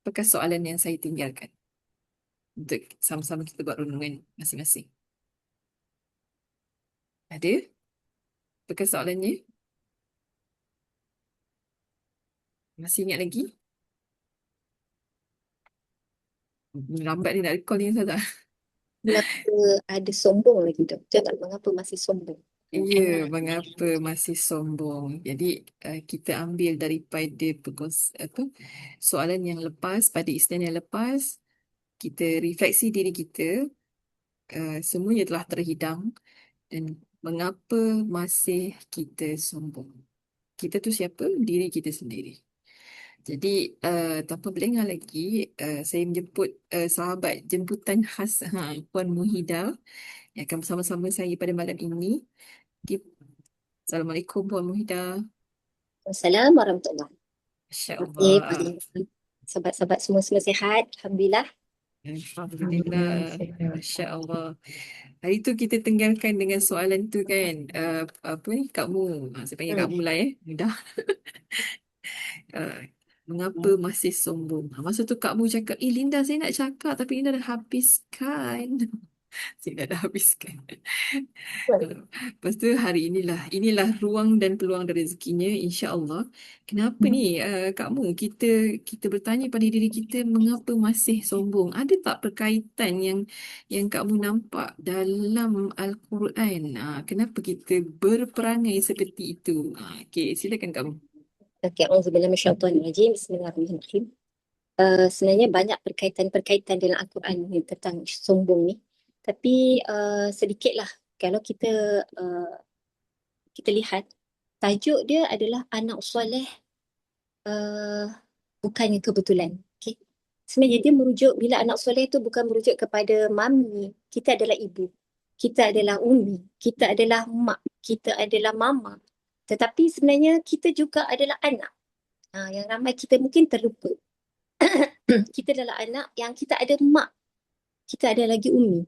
[SPEAKER 1] Apakah soalan yang saya tinggalkan? Untuk sama-sama kita buat renungan masing-masing. Ada? Apakah soalannya? Masih ingat lagi? Lambat ni nak recall ni Ustazah.
[SPEAKER 3] Kenapa ada sombong lagi doktor? Tak, mengapa masih sombong?
[SPEAKER 1] Ya, mengapa masih sombong? Jadi kita ambil daripada soalan yang lepas, pada Isnin yang lepas, kita refleksi diri kita semuanya telah terhidang dan mengapa masih kita sombong? Kita tu siapa? Diri kita sendiri. Jadi tanpa berlengah lagi, saya menjemput sahabat jemputan khas Puan Muhida yang akan bersama-sama saya pada malam ini. Okay. Assalamualaikum Puan Muhida.
[SPEAKER 3] Assalamualaikum warahmatullahi.
[SPEAKER 1] Masya
[SPEAKER 3] Okey,
[SPEAKER 1] Allah.
[SPEAKER 3] sahabat-sahabat semua sihat. Alhamdulillah.
[SPEAKER 1] Alhamdulillah.
[SPEAKER 2] Alhamdulillah.
[SPEAKER 1] Masya Allah. Hari tu kita tinggalkan dengan soalan tu kan. Apa ni? Kak Mu. Saya panggil Kak Mu lah Mudah. Mengapa masih sombong? Masa tu Kak Mu cakap, Linda saya nak cakap tapi Linda dah habiskan. Saya dah habiskan. Lepas tu hari inilah ruang dan peluang dan rezekinya insya-Allah. Kenapa ni Kak Mu kita bertanya pada diri kita mengapa masih sombong? Ada tak perkaitan yang Kak Mu nampak dalam Al-Quran? Kenapa kita berperangai seperti itu? Okey, silakan Kak Mu.
[SPEAKER 3] Okey, auzubillahi minasyaitonirrajim. Bismillahirrahmanirrahim. Sebenarnya banyak perkaitan-perkaitan dalam Al-Quran ni tentang sombong ni. Tapi sedikitlah kalau kita lihat tajuk dia adalah anak soleh bukannya kebetulan. Okay. Sebenarnya dia merujuk, bila anak soleh tu bukan merujuk kepada mami, kita adalah ibu, kita adalah umi, kita adalah mak, kita adalah mama. Tetapi sebenarnya kita juga adalah anak. Yang ramai kita mungkin terlupa. Kita adalah anak yang kita ada mak, kita ada lagi umi.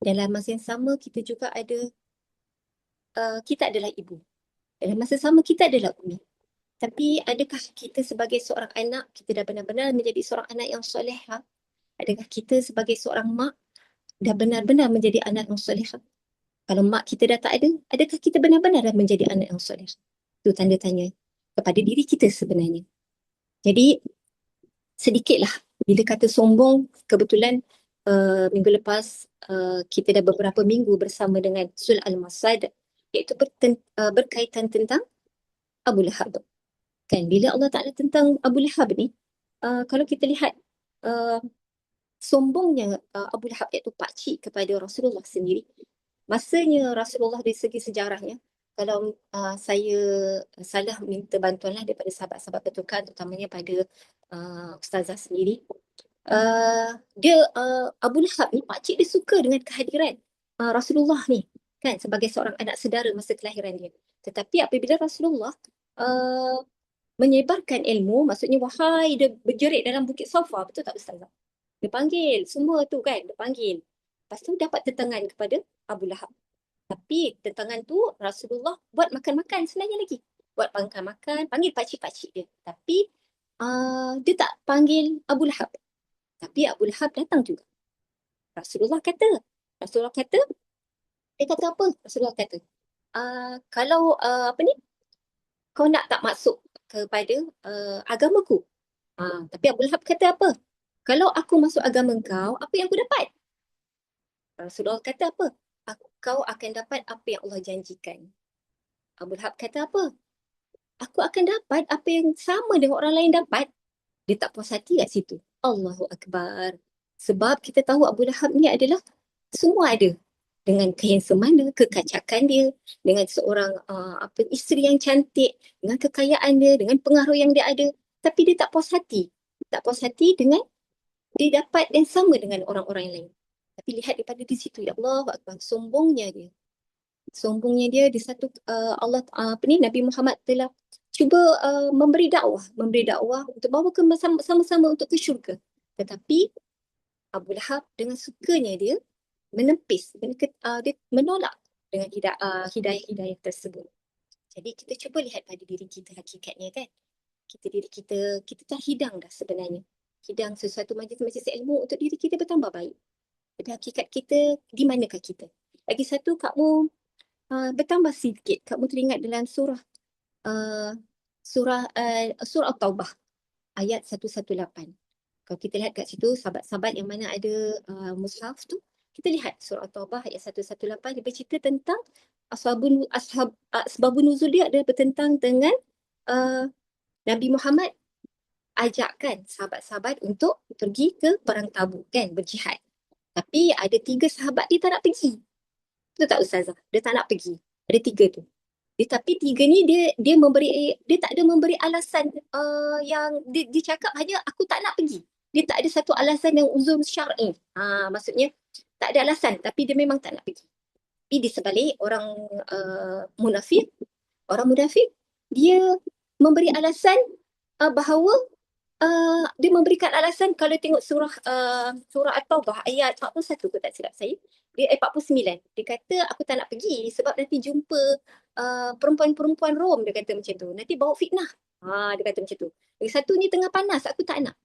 [SPEAKER 3] Dalam masa yang sama kita juga ada, kita adalah ibu. Dalam masa sama kita adalah umi. Tapi adakah kita sebagai seorang anak, kita dah benar-benar menjadi seorang anak yang solehah? Adakah kita sebagai seorang mak dah benar-benar menjadi anak yang solehah? Kalau mak kita dah tak ada, adakah kita benar-benar dah menjadi anak yang soleh? Itu tanda tanya kepada diri kita sebenarnya. Jadi sedikitlah bila kata sombong, kebetulan minggu lepas kita dah beberapa minggu bersama dengan Surah Al-Masad, iaitu berkaitan tentang Abu Lahab. Kan bila Allah Ta'ala tentang Abu Lahab ni, kalau kita lihat sombongnya Abu Lahab iaitu pakcik kepada Rasulullah sendiri. Masanya Rasulullah dari segi sejarahnya, kalau saya salah minta bantuanlah daripada sahabat-sahabat bertukar, terutamanya pada Ustazah sendiri. Abu Lahab ni, pakcik dia suka dengan kehadiran Rasulullah ni kan, sebagai seorang anak saudara masa kelahiran dia. Tetapi apabila Rasulullah menyebarkan ilmu, maksudnya wahai, dia berjerit dalam Bukit Safa, betul tak Ustazah? Dia panggil semua tu kan, dia panggil. Lepas tu dapat tentangan kepada Abu Lahab. Tapi tentangan tu Rasulullah buat makan-makan sebenarnya lagi. Buat makan-makan, panggil pakcik-pakcik dia. Tapi dia tak panggil Abu Lahab. Tapi Abu Lahab datang juga. Rasulullah kata, dia kata apa? Rasulullah kata, kalau kau nak tak masuk kepada agamaku? Tapi Abu Lahab kata apa? Kalau aku masuk agama kau, apa yang aku dapat? Rasulullah kata apa? Kau akan dapat apa yang Allah janjikan. Abu Lahab kata apa? Aku akan dapat apa yang sama dengan orang lain dapat. Dia tak puas hati kat situ. Allahu Akbar. Sebab kita tahu Abu Lahab ni adalah semua ada. Dengan kehansaman dia, kekacakan dia, dengan seorang isteri yang cantik, dengan kekayaan dia, dengan pengaruh yang dia ada. Tapi dia tak puas hati. Tak puas hati dengan dia dapat yang sama dengan orang-orang yang lain. Tapi lihat daripada di situ, ya Allah, sombongnya dia. Sombongnya dia di satu Nabi Muhammad telah cuba memberi dakwah untuk bawa ke sama-sama untuk ke syurga. Tetapi Abu Lahab dengan sukanya dia menepis, dia menolak dengan hidayah-hidayah tersebut. Jadi kita cuba lihat pada diri kita hakikatnya kan. Kita terhidang dah sebenarnya. Hidang sesuatu majlis-majlis ilmu untuk diri kita bertambah baik. Tapi hakikat kita, di manakah kita? Lagi satu, kamu bertambah sedikit. Kamu teringat dalam surah At-Taubah ayat 118. Kalau kita lihat kat situ, sahabat-sahabat yang mana ada mushaf tu, kita lihat surah At-Taubah ayat 118, dia bercerita tentang asbabun nuzul dia ada bertentang dengan Nabi Muhammad ajakkan sahabat-sahabat untuk pergi ke perang Tabuk kan, berjihad. Tapi ada 3 sahabat dia tak nak pergi. Betul tak Ustazah? Dia tak nak pergi. Ada 3 tu. Tapi 3 ni dia tak ada memberi alasan yang dia cakap hanya aku tak nak pergi. Dia tak ada satu alasan yang uzur syar'i. Maksudnya tak ada alasan tapi dia memang tak nak pergi. Tapi di sebalik munafik, orang munafik dia memberi alasan bahawa dia memberikan alasan kalau tengok surah At-Taubah ayat 41 ke tak silap saya. Dia 49. Dia kata aku tak nak pergi sebab nanti jumpa perempuan-perempuan Rom, dia kata macam tu. Nanti bawa fitnah. Dia kata macam tu. Yang satu ni tengah panas, aku tak nak.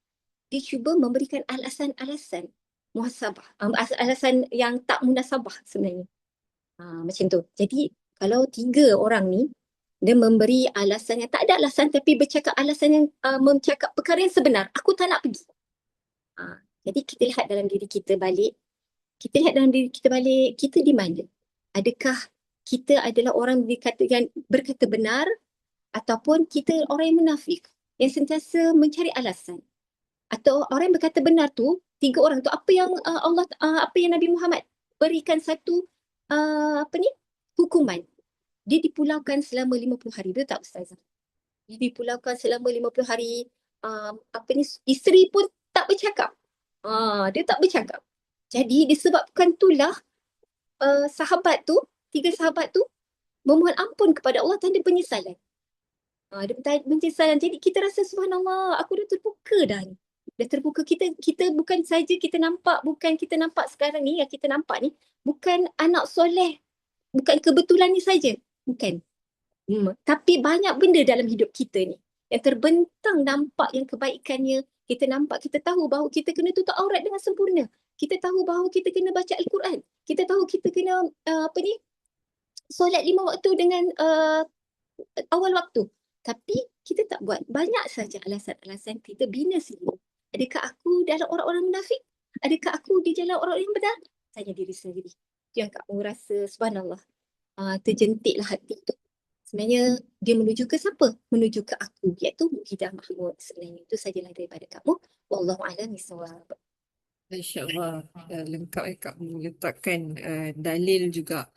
[SPEAKER 3] Dia cuba memberikan alasan-alasan muhasabah, alasan yang tak munasabah sebenarnya. Macam tu. Jadi kalau 3 orang ni dia memberi alasan yang tak ada alasan tapi bercakap alasan yang mencakap perkara yang sebenar. Aku tak nak pergi. Jadi kita lihat dalam diri kita balik. Kita di mana? Adakah kita adalah orang dikatakan berkata benar ataupun kita orang yang munafik yang sentiasa mencari alasan? Atau orang yang berkata benar tu, 3 orang tu apa yang apa yang Nabi Muhammad berikan satu hukuman. Dia dipulaukan selama 50 hari. Betul tak Ustazah? Dia dipulaukan selama 50 hari. Isteri pun tak bercakap. Dia tak bercakap. Jadi disebabkan itulah 3 sahabat tu memohon ampun kepada Allah tanda penyesalan. Dia penyesalan. Jadi kita rasa subhanallah, aku dah terbuka dah ni. Dah terbuka. Kita bukan saja bukan kita nampak sekarang ni, yang kita nampak ni bukan anak soleh, bukan kebetulan ni saja. Bukan. Tapi banyak benda dalam hidup kita ni yang terbentang nampak yang kebaikannya. Kita nampak, kita tahu bahawa kita kena tutup aurat dengan sempurna. Kita tahu bahawa kita kena baca Al-Quran. Kita tahu kita kena solat 5 waktu dengan awal waktu. Tapi kita tak buat. Banyak saja alasan-alasan kita bina sendiri. Adakah aku dalam orang-orang munafik? Adakah aku di jalan orang-orang yang benar? Tanya diri sendiri. Itu yang kamu rasa subhanallah. Terjentiklah hati tu. Sebenarnya dia menuju ke siapa? Menuju ke aku, iaitu Muhidah Mahmud. Sebenarnya itu sajalah daripada kamu. Wallahu'alam bishawab.
[SPEAKER 1] Masya Allah, lengkap kamu letakkan dalil juga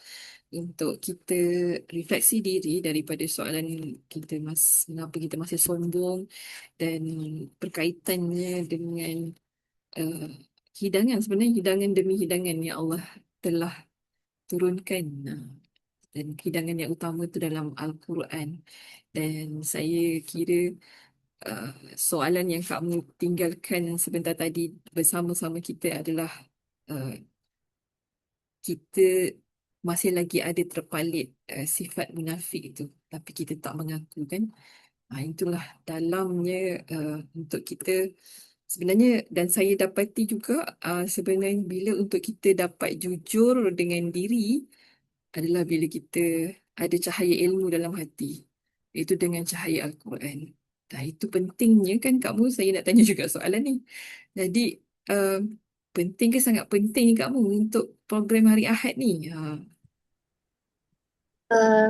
[SPEAKER 1] untuk kita refleksi diri daripada soalan kita mengapa kita masih sombong dan berkaitannya dengan hidangan. Sebenarnya hidangan demi hidangan yang Allah telah turunkan. Dan hidangan yang utama itu dalam Al-Quran. Dan saya kira soalan yang kamu tinggalkan sebentar tadi bersama-sama kita adalah kita masih lagi ada terpalit sifat munafik itu, tapi kita tak mengaku kan. Itulah dalamnya untuk kita sebenarnya. Dan saya dapati juga sebenarnya bila untuk kita dapat jujur dengan diri adalah bila kita ada cahaya ilmu dalam hati, iaitu dengan cahaya Al-Quran. Itu pentingnya kan kamu, saya nak tanya juga soalan ni. Jadi penting ke sangat penting kamu untuk program hari Ahad ni?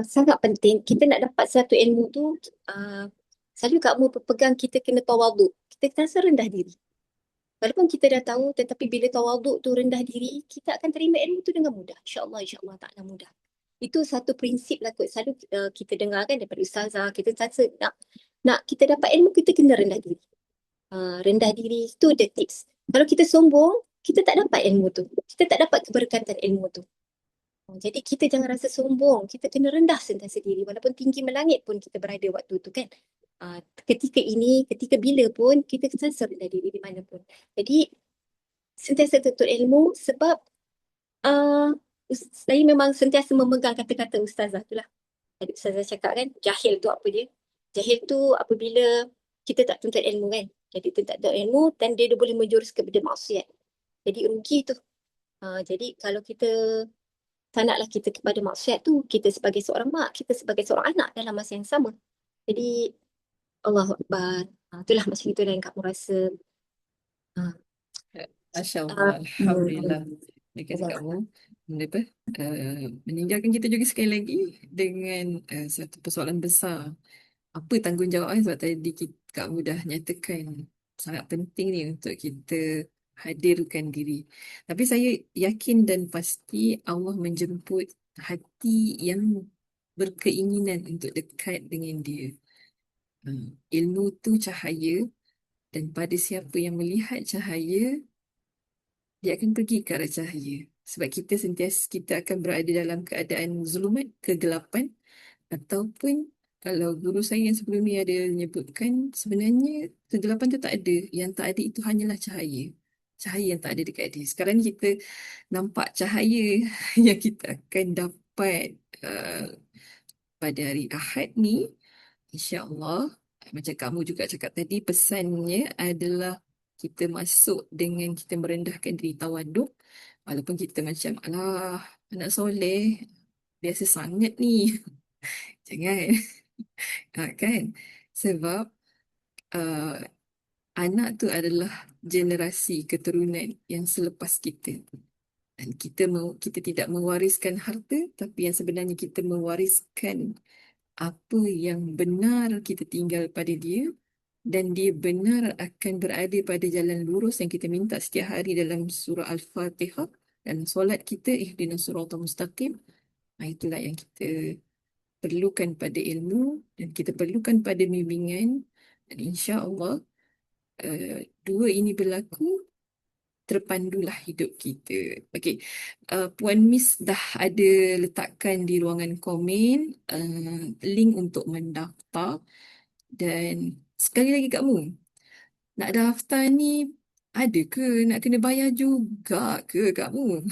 [SPEAKER 3] Sangat penting. Kita nak dapat satu ilmu tu, selalu kamu berpegang kita kena tawaduk. Kita rasa rendah diri. Walaupun kita dah tahu, tetapi bila tawaduk tu rendah diri, kita akan terima ilmu tu dengan mudah. InsyaAllah ta'ala mudah. Itu satu prinsip lah kot. Selalu kita dengar kan daripada ustazah, kita rasa nak kita dapat ilmu, kita kena rendah diri. Rendah diri tu the tips. Kalau kita sombong, kita tak dapat ilmu tu. Kita tak dapat keberkatan ilmu tu. Jadi kita jangan rasa sombong. Kita kena rendah sentiasa diri. Walaupun tinggi melangit pun kita berada waktu tu kan. Ketika bila pun kita sentiasa rendah diri di mana pun. Jadi sentiasa tuntut ilmu sebab saya memang sentiasa memegang kata-kata ustazah tu lah. Tadi ustazah cakap kan, jahil tu apa dia? Jahil tu apabila kita tak tuntut ilmu kan. Jadi tak tuntut ilmu dan dia boleh menjurus kepada maksiat. Jadi rugi tu. Jadi kalau kita tak naklah kita kepada maksiat tu, kita sebagai seorang mak, kita sebagai seorang anak dalam masa yang sama. Jadi Allahu Akbar. Itulah macam itu yang kamu rasa.
[SPEAKER 1] Masya Allah, Alhamdulillah. Terima kasih kamu meninggalkan kita juga sekali lagi dengan satu persoalan besar. Apa tanggungjawabnya? Sebab tadi kamu dah nyatakan sangat penting ni untuk kita hadirkan diri. Tapi saya yakin dan pasti Allah menjemput hati yang berkeinginan untuk dekat dengan Dia. Ilmu tu cahaya, dan pada siapa yang melihat cahaya, dia akan pergi ke arah cahaya. Sebab kita sentiasa kita akan berada dalam keadaan zulumat, kegelapan, ataupun kalau guru saya yang sebelum ni ada menyebutkan, sebenarnya kegelapan tu tak ada. Yang tak ada itu hanyalah cahaya. Cahaya yang tak ada dekat dia. Sekarang ni kita nampak cahaya yang kita akan dapat pada hari Ahad ni. InsyaAllah, macam kamu juga cakap tadi, pesannya adalah kita masuk dengan kita merendahkan diri, tawaduk. Walaupun kita macam, alah, anak soleh, biasa sangat ni. Jangan. Kan? Sebab uh, anak tu adalah generasi keturunan yang selepas kita. Dan kita tidak mewariskan harta, tapi yang sebenarnya kita mewariskan apa yang benar kita tinggal pada dia, dan dia benar akan berada pada jalan lurus yang kita minta setiap hari dalam surah Al-Fatihah dan solat kita, ihdinas siratal mustaqim. Itulah yang kita perlukan pada ilmu dan kita perlukan pada bimbingan, dan insya-Allah dua ini berlaku, terpandulah hidup kita. Okey, Puan Miss dah ada letakkan di ruangan komen link untuk mendaftar. Dan sekali lagi Kak Mu, nak daftar ni ada ke? Nak kena bayar juga ke Kak Mu?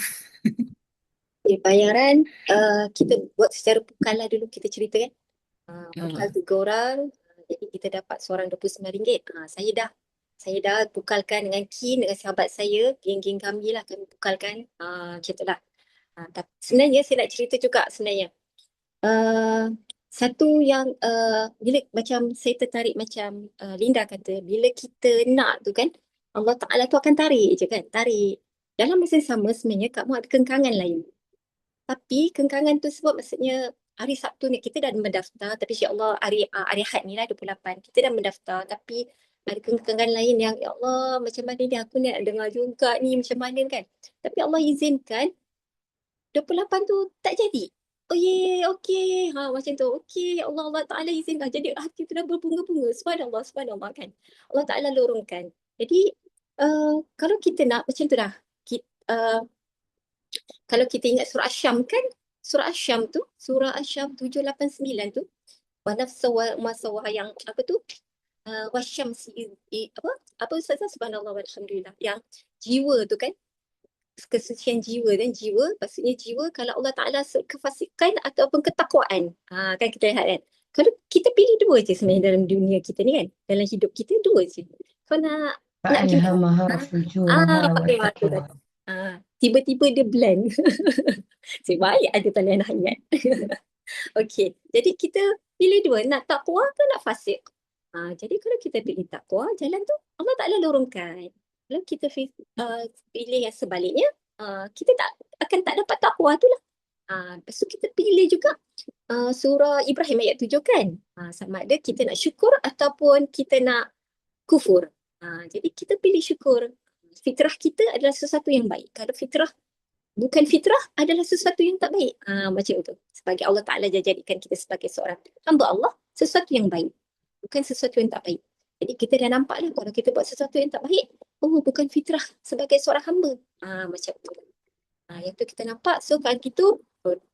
[SPEAKER 3] Okay, bayaran kita buat secara pukal lah dulu, kita cerita kan. Pukal
[SPEAKER 1] Ah,
[SPEAKER 3] 3 orang, jadi kita dapat seorang RM29. Saya dah pukalkan dengan Kin, dengan sahabat saya, geng-geng kami lah kami pukalkan. Macam tu lah. Tapi sebenarnya saya nak cerita juga sebenarnya. Satu yang bila macam saya tertarik macam Linda kata, bila kita nak tu kan, Allah Ta'ala tu akan tarik je kan, tarik. Dalam masa yang sama sebenarnya kamu ada kengkangan lain. Tapi kengkangan tu sebab maksudnya hari Sabtu ni kita dah mendaftar, tapi insya-Allah hari Ahad ni lah 28 kita dah mendaftar, tapi ada kengkangan lain yang ya Allah macam mana ni aku nak dengar juga ni macam mana kan. Tapi Allah izinkan 28 tu tak jadi. Oh ye, okey. Macam tu. Okey, ya Allah, Allah Ta'ala izinkan. Jadi hati tu dah berbunga-bunga. Subhanallah, subhanallah kan. Allah Ta'ala lorongkan. Jadi, kalau kita nak macam tu dah. Kalau kita ingat surah Asyam kan, surah Asyam 789 tu, wa nafsa wa sawa yang apa tu? Wasyamsi apa? Apa Ustazah? Subhanallah walhamdulillah. Yang jiwa tu kan, kesucian jiwa, dan jiwa maksudnya jiwa kalau Allah Ta'ala kefasikan ataupun ketakwaan. Kan kita lihat kan. Kalau kita pilih dua je sebenarnya dalam dunia kita ni kan. Dalam hidup kita dua je. Kau nak gimana?
[SPEAKER 2] Fa'alhamaha fujuraha wa
[SPEAKER 3] Okey, tu
[SPEAKER 2] taqwa.
[SPEAKER 3] tadi. Tiba-tiba dia blend. Saya baik ada talian ayat. Okey, jadi kita pilih dua, nak takwa ke nak fasik? Jadi kalau kita pilih takwa, jalan tu Allah Ta'ala lorongkan. Kalau kita pilih yang sebaliknya, kita akan tak dapat takwa tu lah. Lepas tu kita pilih juga surah Ibrahim ayat 7 kan. Sama ada kita nak syukur ataupun kita nak kufur. Jadi kita pilih syukur. Fitrah kita adalah sesuatu yang baik. Kalau fitrah bukan fitrah adalah sesuatu yang tak baik. Macam tu. Sebagai Allah Ta'ala jadikan kita sebagai seorang hamba Allah, sesuatu yang baik. Bukan sesuatu yang tak baik. Jadi kita dah nampak lah kalau kita buat sesuatu yang tak baik, oh bukan fitrah sebagai seorang hamba. Macam tu. Yang tu kita nampak. So kan gitu,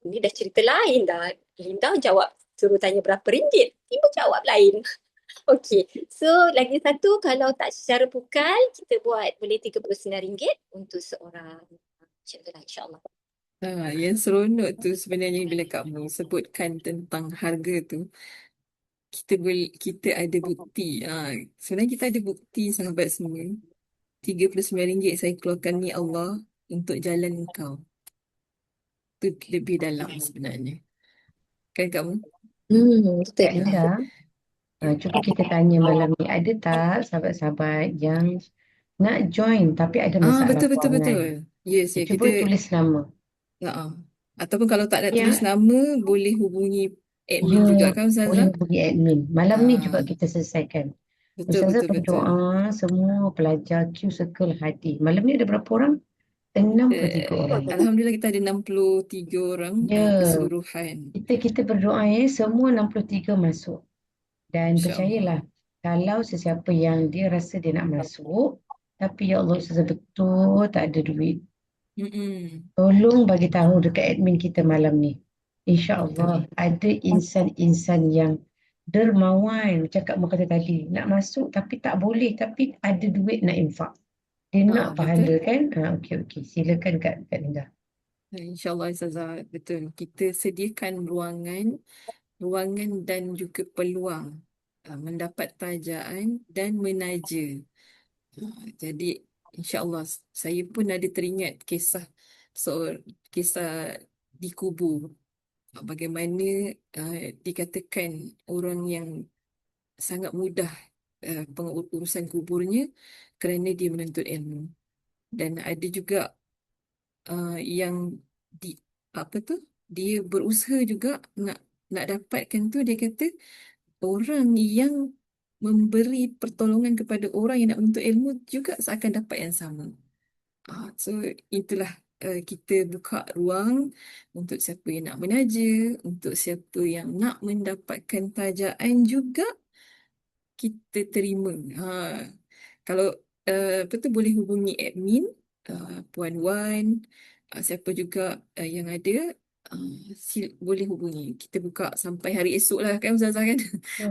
[SPEAKER 3] ni dah cerita lain dah. Linda jawab, suruh tanya berapa ringgit. Tiba jawab lain. Okey, so lagi satu kalau tak secara pukal, kita buat boleh RM39 untuk seorang. Macam tu lah insyaAllah.
[SPEAKER 1] yang seronok tu sebenarnya bila kamu sebutkan tentang harga tu, kita ada bukti. Sebenarnya kita ada bukti sahabat semua. RM39 saya keluarkan ni Allah untuk jalan engkau. Tu lebih dalam sebenarnya. Kan kamu?
[SPEAKER 3] Betul.
[SPEAKER 2] Kak Linda, cuba kita tanya malam ni, ada tak sahabat-sahabat yang nak join tapi ada masalah
[SPEAKER 1] Betul betul betul.
[SPEAKER 2] kewangan?
[SPEAKER 1] Yes, ya
[SPEAKER 2] Cuba
[SPEAKER 1] kita.
[SPEAKER 2] tulis nama.
[SPEAKER 1] Ataupun kalau tak nak tulis
[SPEAKER 2] Yang
[SPEAKER 1] nama, boleh hubungi admin
[SPEAKER 2] ya
[SPEAKER 1] juga kan
[SPEAKER 2] boleh
[SPEAKER 1] Ustazah?
[SPEAKER 2] hubungi admin. Malam ni juga
[SPEAKER 1] Ah,
[SPEAKER 2] kita selesaikan.
[SPEAKER 1] Betul,
[SPEAKER 2] Ustazah
[SPEAKER 1] betul, betul.
[SPEAKER 2] berdoa semua pelajar Q Circle hadir. Malam ni ada berapa orang? 63 orang.
[SPEAKER 1] Alhamdulillah kita ada 63 orang
[SPEAKER 2] Ya,
[SPEAKER 1] keseluruhan.
[SPEAKER 2] kita berdoa ya, semua 63 masuk. Dan
[SPEAKER 1] InsyaAllah.
[SPEAKER 2] percayalah, kalau sesiapa yang dia rasa dia nak masuk, tapi ya Allah Ustazah betul tak ada duit,
[SPEAKER 1] Mm-mm.
[SPEAKER 2] tolong bagi tahu dekat admin kita malam ni.
[SPEAKER 1] Betul.
[SPEAKER 2] InsyaAllah ada insan-insan yang dermawan, cakap kata tadi, nak masuk tapi tak boleh, tapi ada duit nak infak. Dia nak
[SPEAKER 1] Betul.
[SPEAKER 2] pahala kan? Okey. Silakan Kak Linda.
[SPEAKER 1] InsyaAllah Ustazah, betul. Kita sediakan ruangan dan juga peluang mendapat tajaan dan menaja. Jadi insyaAllah saya pun ada teringat kisah di kubur. Bagaimana dikatakan orang yang sangat mudah pengurusan kuburnya kerana dia menuntut ilmu. Dan ada juga yang di apa tu dia berusaha juga nak dapatkan tu, dia kata orang yang memberi pertolongan kepada orang yang nak menuntut ilmu juga seakan dapat yang sama. So itulah kita buka ruang untuk siapa yang nak menaja, untuk siapa yang nak mendapatkan tajaan juga kita terima. Kalau apa tu boleh hubungi admin Puan Wan, siapa juga yang ada boleh hubungi. Kita buka sampai hari esok lah kan Ustazah kan.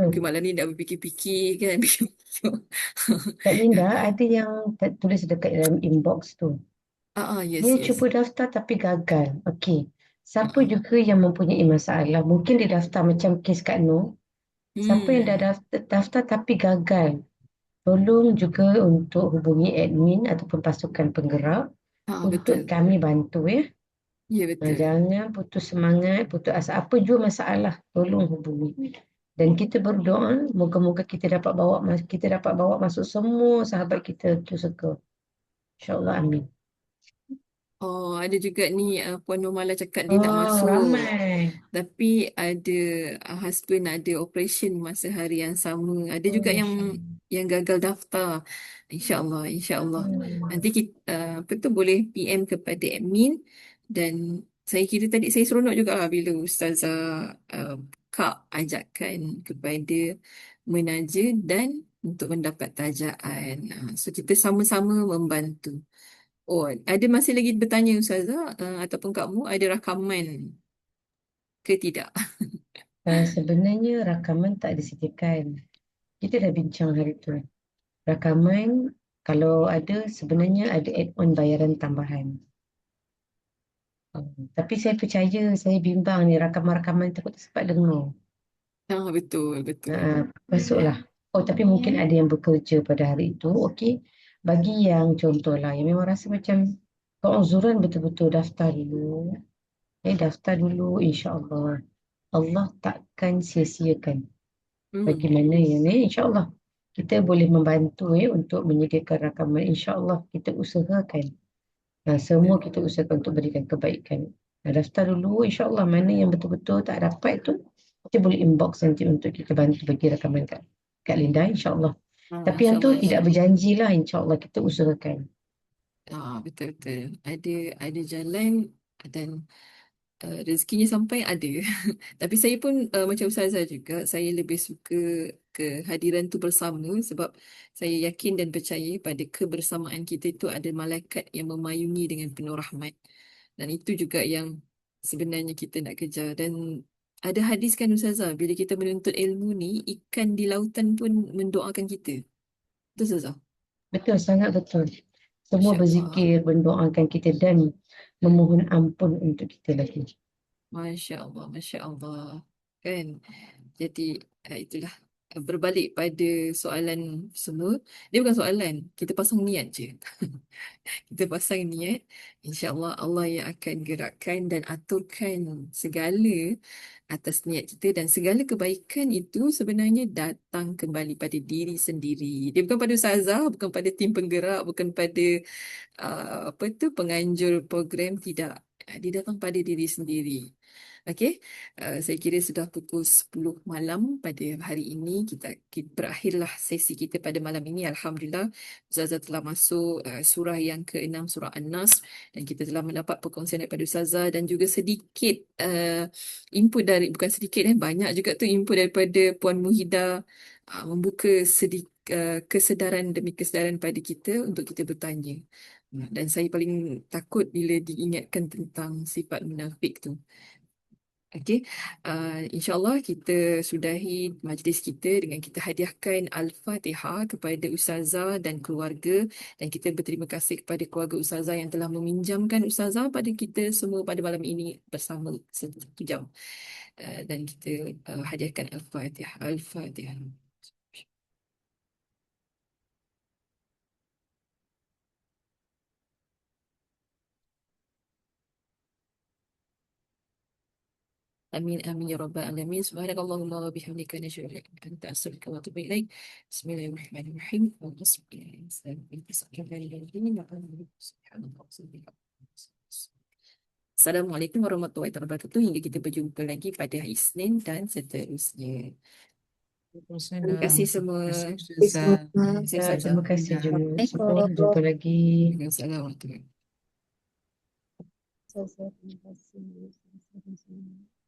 [SPEAKER 1] Mungkin malam ni dah berfikir-fikir kan.
[SPEAKER 2] Kak Linda, ada yang tulis dekat dalam inbox tu.
[SPEAKER 1] Yes,
[SPEAKER 2] Dia
[SPEAKER 1] yes.
[SPEAKER 2] cuba daftar tapi gagal. Okey. Siapa
[SPEAKER 1] Ah.
[SPEAKER 2] juga yang mempunyai masalah? Mungkin dia daftar macam kes Kak Noh. Siapa yang dah daftar tapi gagal? Tolong juga untuk hubungi admin ataupun pasukan penggerak untuk
[SPEAKER 1] Betul.
[SPEAKER 2] kami bantu ya.
[SPEAKER 1] Ya, betul.
[SPEAKER 2] Jangan putus semangat, putus asa. Apa jua masalah, tolong hubungi. Dan kita berdoa, moga-moga kita dapat bawa masuk semua sahabat kita Q Circle. InsyaAllah, amin.
[SPEAKER 1] Ada juga ni Puan Normala cakap dia nak masuk.
[SPEAKER 2] Ramai.
[SPEAKER 1] Tapi ada husband ada operation masa hari yang sama. Ada juga yang gagal daftar. InsyaAllah, insyaAllah. Nanti kita apa tu boleh PM kepada admin, dan saya kira tadi saya seronok juga bila Ustazah Kak ajakkan kepada menaja dan untuk mendapat tajaan. So kita sama-sama membantu. Ada masih lagi bertanya Ustazah ataupun kamu ada rakaman ke tidak?
[SPEAKER 2] Sebenarnya rakaman tak disediakan. Kita dah bincang hari tu. Rakaman, kalau ada, sebenarnya ada add-on bayaran tambahan. Tapi saya percaya, saya bimbang ni rakaman-rakaman takut tak sempat dengar.
[SPEAKER 1] Betul, betul.
[SPEAKER 2] Masuklah. Tapi mungkin ada yang bekerja pada hari itu. Okey. Bagi yang contohlah, yang memang rasa macam keuzuran betul-betul daftar dulu. Daftar dulu insya-Allah. Allah takkan sia-siakan. Bagaimana ya ni? InsyaAllah. Kita boleh membantu untuk menyediakan rakaman. InsyaAllah kita usahakan. Semua kita usahakan untuk berikan kebaikan. Daftar dulu insyaAllah. Mana yang betul-betul tak dapat tu, kita boleh inbox nanti untuk kita bantu bagi rakaman Kak Linda insyaAllah. Tapi yang tu tidak berjanji lah, insyaAllah kita usahakan.
[SPEAKER 1] Betul-betul. Ada jalan dan rezekinya sampai ada. Tapi saya pun macam Ustazah juga, saya lebih suka kehadiran tu bersama sebab saya yakin dan percaya pada kebersamaan kita itu ada malaikat yang memayungi dengan penuh rahmat. Dan itu juga yang sebenarnya kita nak kejar. Dan ada hadis kan Ustazah, bila kita menuntut ilmu ni, ikan di lautan pun mendoakan kita. Betul Ustazah?
[SPEAKER 2] Betul, sangat betul. Semua
[SPEAKER 1] Masya Allah.
[SPEAKER 2] berzikir, mendoakan kita dan memohon ampun untuk kita lagi.
[SPEAKER 1] Masya Allah, Masya Allah. Kan? Jadi itulah berbalik pada soalan semua. Dia bukan soalan, kita pasang niat je. Kita pasang niat, insya-Allah Allah yang akan gerakkan dan aturkan segala atas niat kita, dan segala kebaikan itu sebenarnya datang kembali pada diri sendiri. Dia bukan pada ustazah, bukan pada tim penggerak, bukan pada apa tu penganjur program, tidak. Dia datang pada diri sendiri. Okey, saya kira sudah pukul 10 malam pada hari ini. Kita berakhirlah sesi kita pada malam ini. Alhamdulillah, Ustazah telah masuk surah yang ke-6, surah An-Nas, dan kita telah mendapat perkongsian daripada Ustazah dan juga sedikit input dari, bukan sedikit, banyak juga tu input daripada Puan Muhida, membuka sedikit kesedaran demi kesedaran pada kita untuk kita bertanya. Dan saya paling takut bila diingatkan tentang sifat munafik tu. Okey, insyaAllah kita sudahi majlis kita dengan kita hadiahkan Al-Fatihah kepada Ustazah dan keluarga, dan kita berterima kasih kepada keluarga Ustazah yang telah meminjamkan Ustazah pada kita semua pada malam ini bersama 1 jam. Dan kita hadiahkan Al-Fatihah. Al-Fatihah. Amin amin ya rabbal alamin. Subhanakallahumma wa bihamdika nasyhadu an la ilaha illa anta astaghfiruka wa atubu ilaik. Bismillahirrahmanirrahim. Assalamualaikum warahmatullahi wabarakatuh. Hingga kita berjumpa lagi pada hari Isnin dan seterusnya. Terima kasih semua.
[SPEAKER 2] Terima kasih juga. Jumpa lagi.
[SPEAKER 1] Assalamualaikum warahmatullahi wabarakatuh.
[SPEAKER 2] Terima kasih.